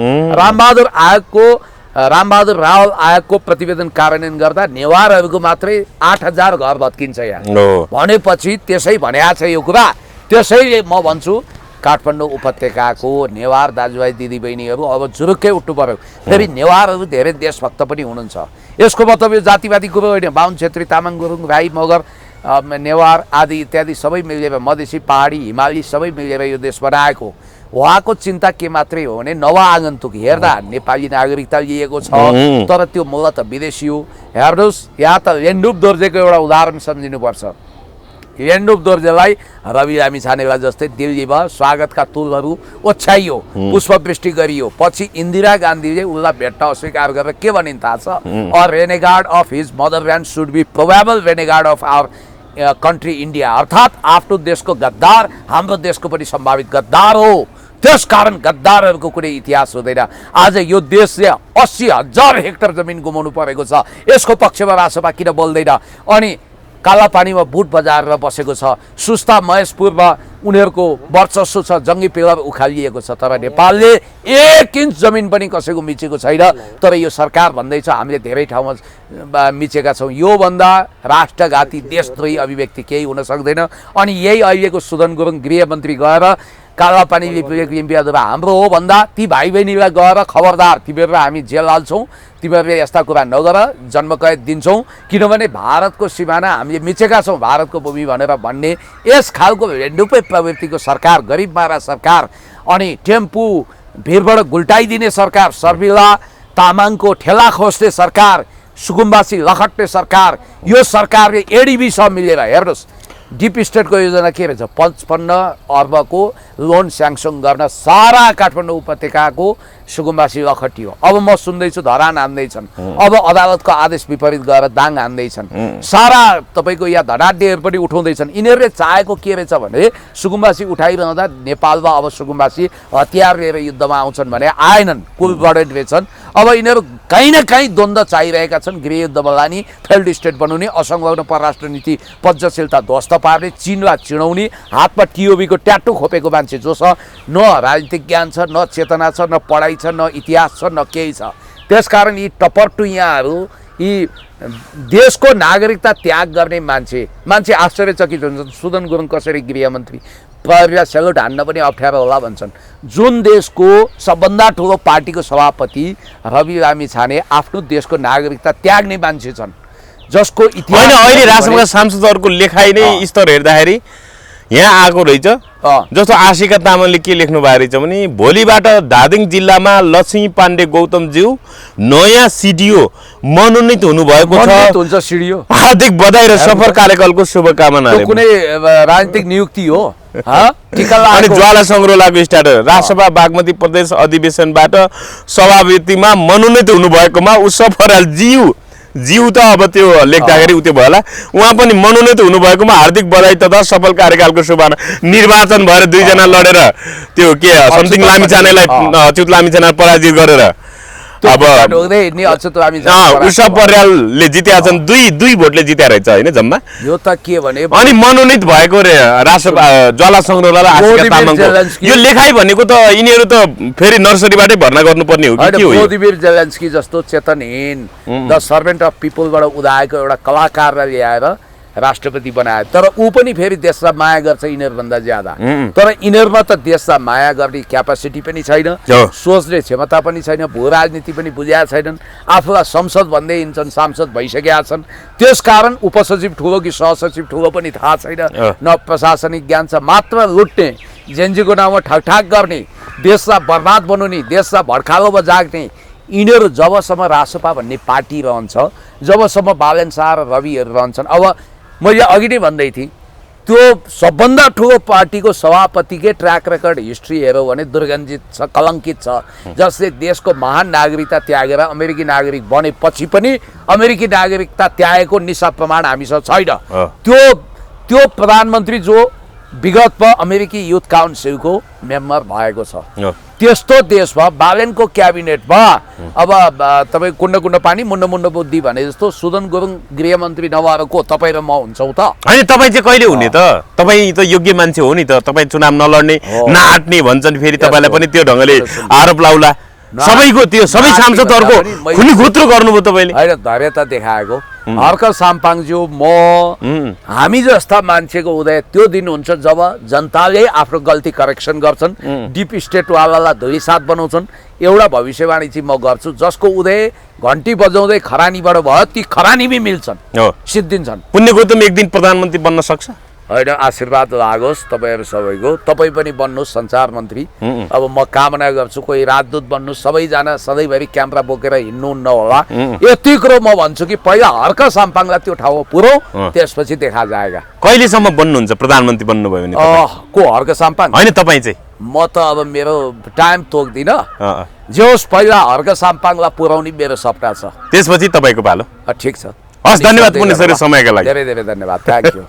Speaker 1: रामबहादुर रावल आयोगको प्रतिवेदन कार्यान्वयन गर्दा नेवारहरूको मात्रै 8000 घर भत्किन्छ यहाँ भनेपछि त्यसै भनेको छ यो कुरा। त्यसैले म भन्छु काठमाडौँ उपत्यकाको नेवार दाजुभाइ दिदीबहिनीहरू अब जुरुक्कै उठ्नु पर्यो। फेरि नेवारहरू धेरै देशभक्त पनि हुनुहुन्छ। यसको मतलब यो जातिवादी कुरो होइन। बाहुन, छेत्री, तामाङ, गुरुङ, राई, मगर, नेवार आदि इत्यादि सबै मिलेर, मधेसी, पहाडी, हिमाली सबै मिलेर यो देश बनाएको। उहाँको चिन्ता के मात्रै हो भने नवआगन्तुक हेर्दा नेपाली नागरिकता लिएको छ तर त्यो मूलत विदेशी हो। हेर्नुहोस्, यहाँ त लेन्डुप दोर्जेको एउटा उदाहरण सम्झिनुपर्छ। लेन्डुप दोर्जेलाई रवि लामिछानेलाई जस्तै दिल्लीमा स्वागतका तुलहरू ओछ्याइयो, पुष्पवृष्टि गरियो। पछि इन्दिरा गान्धीले उसलाई भेट्न अस्वीकार गरेर के भनिन् थाहा छ? A renegade of his motherland should be probable renegade of our country India. अर्थात् आफ्नो देशको गद्दार हाम्रो देशको पनि सम्भावित गद्दार हो। त्यसकारण गद्दारहरूको कुनै इतिहास हुँदैन। आज यो देशले 80,000 हेक्टर जमिन गुमाउनु परेको छ। यसको पक्षमा रासपा किन बोल्दैन? अनि कालापानीमा बुट बजारेर बसेको छ। सुस्ता महेशपुरमा उनीहरूको वर्चस्व छ, जङ्गी पिलर उखालिएको छ। तर नेपालले 1 इन्च जमिन पनि कसैको मिचेको छैन। तर यो सरकार भन्दैछ हामीले धेरै ठाउँमा मिचेका छौँ। योभन्दा राष्ट्रघाती देशद्रोही अभिव्यक्ति केही हुन सक्दैन। अनि यही अहिलेको सुदन गुरुङ गृहमन्त्री गएर कालापानी लिम्पियाद्वारा हाम्रो हो भन्दा ती भाइ बहिनीलाई गएर खबरदार, तिमीहरूलाई हामी जेल हाल्छौँ, तिमीहरूले यस्ता कुरा नगर, जन्मकैद दिन्छौँ, किनभने भारतको सिमाना हामीले मिचेका छौँ, भारतको भूमि भनेर भन्ने यस खालको हेन्डुपै प्रवृत्तिको सरकार, गरिब मारा सरकार, अनि टेम्पू भिरबाट गुल्टाइदिने सरकार, सर्विला तामाङको ठेला खोज्ने सरकार, सुकुम्बासी लखट्ने सरकार, यो सरकारले एडिबीसँग मिलेर हेर्नुहोस् डिप स्टेटको योजना के रहेछ? 55 अर्बको लोन स्याङ्सन गर्न सारा काठमाडौँ उपत्यकाको सुकुम्बासी लखटियो। अब म सुन्दैछु धरान हान्दैछन्, अब अदालतको आदेश विपरीत गएर दाङ हान्दैछन्, सारा तपाईँको यहाँ धनाढ्यहरू पनि उठाउँदैछन्। यिनीहरूले चाहेको के रहेछ भने सुकुम्बासी उठाइरहँदा नेपालमा अब सुकुम्बासी हतियार लिएर युद्धमा आउँछन् भने आएनन्, कुल गडेड रहेछन्। अब यिनीहरू कहीँ न कहीँ द्वन्द्व चाहिरहेका छन्। गृहयुद्धमा लाने, फेल्ड स्टेट बनाउने, असंलग्न परराष्ट्र नीति पञ्चशीलता ध्वस्त पार्ने, चिनलाई चिनाउने, हातमा टिओबीको ट्याटु खोपेको मान्छे जो छ, न राजनीतिक ज्ञान छ, न चेतना छ, न पढाइ छ, न इतिहास छ, न केही छ। त्यसकारण यी टपरटुइयाहरू, यी देशको नागरिकता त्याग गर्ने मान्छे आश्चर्यचकित हुन्छन्। सुदन गुरुङ कसरी गृहमन्त्री? प्रहरीलाई सेल्युट हान्न पनि अप्ठ्यारो होला भन्छन्। जुन देशको सबभन्दा ठुलो पार्टीको सभापति रवि लामिछाने आफ्नो देशको नागरिकता त्याग्ने मान्छे छन्, जसको इतिहास
Speaker 3: अहिले राष्ट्रका सांसदहरूको लेखाइ नै स्तर हेर्दाखेरि यहाँ आएको रहेछ। जस्तो आशिका तामाङले के लेख्नु भएको रहेछ भने भोलिबाट धादिङ जिल्लामा लक्ष्मी पाण्डे गौतमज्यू नयाँ सिडिओ मनोनित हुनुभएको छ। हार्दिक बधाई र सफल कार्यकालको शुभकामना।
Speaker 1: कुनै राजनीतिक नियुक्ति हो?
Speaker 3: अनि ज्वाला सङ्ग्रौलाको स्टार्टर राजसभा बागमती प्रदेश अधिवेशनबाट सभापतिमा मनोनित हुनुभएकोमा उसफ बराल जिउ त अब त्यो लेख्दाखेरि उयो भयो होला। उहाँ पनि मनोनित हुनुभएकोमा हार्दिक बधाई तथा सफल कार्यकालको शुभकामना। निर्वाचन भएर 2 जना लडेर त्यो के समथिङ लामिछानेलाई अच्युत लामिछाने पराजित गरेर अब उसफ बरालले जितेका छन्। 2 भोटले जित्या रहेछ होइन जम्मा।
Speaker 1: यो त के भने
Speaker 3: अनि मनोनित भएको रे राष्ट्रसभा ज्वाला सङ्ग्रौला र आशिका तामाङको यो लेखाइ भनेको त यिनीहरू त फेरि नर्सरीबाटै भर्ना गर्नुपर्ने हो कि के हो?
Speaker 1: व्लादिमिर जेलेन्स्की जस्तो चेतनहीन द सर्भेन्ट अफ पिपलबाट उदाएको एउटा कलाकारलाई ल्याएर राष्ट्रपति बनायो तर ऊ पनि फेरि देशलाई माया गर्छ यिनीहरूभन्दा ज्यादा तर यिनीहरूमा त देशलाई माया गर्ने क्यापासिटी पनि छैन सोच्ने क्षमता पनि छैन भू राजनीति पनि बुझेका छैनन् आफूलाई संसद भन्दै हिँड्छन् सांसद भइसकेका छन् त्यसकारण उपसचिव ठुलो कि सहसचिव ठुलो पनि थाहा छैन न प्रशासनिक ज्ञान छ मात्र लुट्ने जेन्जीको नाममा ठगठाक गर्ने देशलाई बर्बाद बनाउने देशलाई भड्कालोमा जाग्ने यिनीहरू जबसम्म रासपा भन्ने पार्टी रहन्छ जबसम्म बालन शाह र रविहरू रहन्छन् अब मैले अघि नै भन्दै थिएँ त्यो सबभन्दा ठुलो पार्टीको सभापतिकै ट्र्याक रेकर्ड हिस्ट्री हेऱ्यौँ भने दुर्गन्धित छ कलङ्कित छ जसले देशको महान नागरिकता त्यागेर अमेरिकी नागरिक बनेपछि पनि अमेरिकी नागरिकता त्यागेको निशा प्रमाण हामीसँग छैन त्यो प्रधानमन्त्री जो विगतमा अमेरिकी युथ काउन्सिलको मेम्बर भएको छ त्यस्तो देशमा बालेनको क्याबिनेटमा अब तपाईँ कुण्ड कुण्ड पानी मुण्ड मुण्ड बुद्धि भने जस्तो सुदन गुरुङ गृहमन्त्री नभएर को तपाईँ र म हुन्छौँ त
Speaker 3: होइन तपाईँ चाहिँ कहिले हुने त तपाईँ त योग्य मान्छे हो नि त तपाईँ चुनाव नलड्ने नआट्ने भन्छन् फेरि तपाईँलाई पनि त्यो ढङ्गले आरोप लाउला सबैको त्यो सबै सांसदहरूको खुनी खुत्रो गर्नुभयो तपाईँले
Speaker 1: होइन धैर्यता देखाएको हर्क साम्पाङज्यू म हामी जस्ता मान्छेको उदय त्यो दिन हुन्छ जब जनताले आफ्नो गल्ती करेक्सन गर्छन् डिप स्टेटवालालाई धुलिसात बनाउँछन् एउटा भविष्यवाणी चाहिँ म गर्छु जसको उदय घन्टी बजाउँदै खरानीबाट भयो ती खरानी पनि मिल्छन् सिद्धिन्छन्
Speaker 3: पुण्यको त एक दिन प्रधानमन्त्री बन्न सक्छ
Speaker 1: होइन आशीर्वाद लागोस् तपाईँहरू सबैको तपाईँ पनि बन्नुहोस् सञ्चार मन्त्री अब म कामना गर्छु कोही राजदूत बन्नुहोस् सबैजना सधैँभरि क्यामेरा बोकेर हिँड्नुहुन्न होला यति कुरो म भन्छु कि पहिला हर्क साम्पाङलाई त्यो ठाउँमा पुऱ्याउ त्यसपछि देखा जाएगा
Speaker 3: कहिलेसम्म बन्नुहुन्छ प्रधानमन्त्री बन्नुभयो भने
Speaker 1: को हर्क साम्पाङ
Speaker 3: होइन तपाईँ चाहिँ
Speaker 1: म त अब मेरो टाइम तोक्दिनँ जे होस् पहिला हर्क साम्पाङलाई पुर्याउने मेरो सपना छ
Speaker 3: त्यसपछि तपाईँको पालो
Speaker 1: ठिक छ
Speaker 3: हस् धन्यवाद पुण्य समयका लागि
Speaker 1: धेरै धेरै धन्यवाद थ्याङ्क यू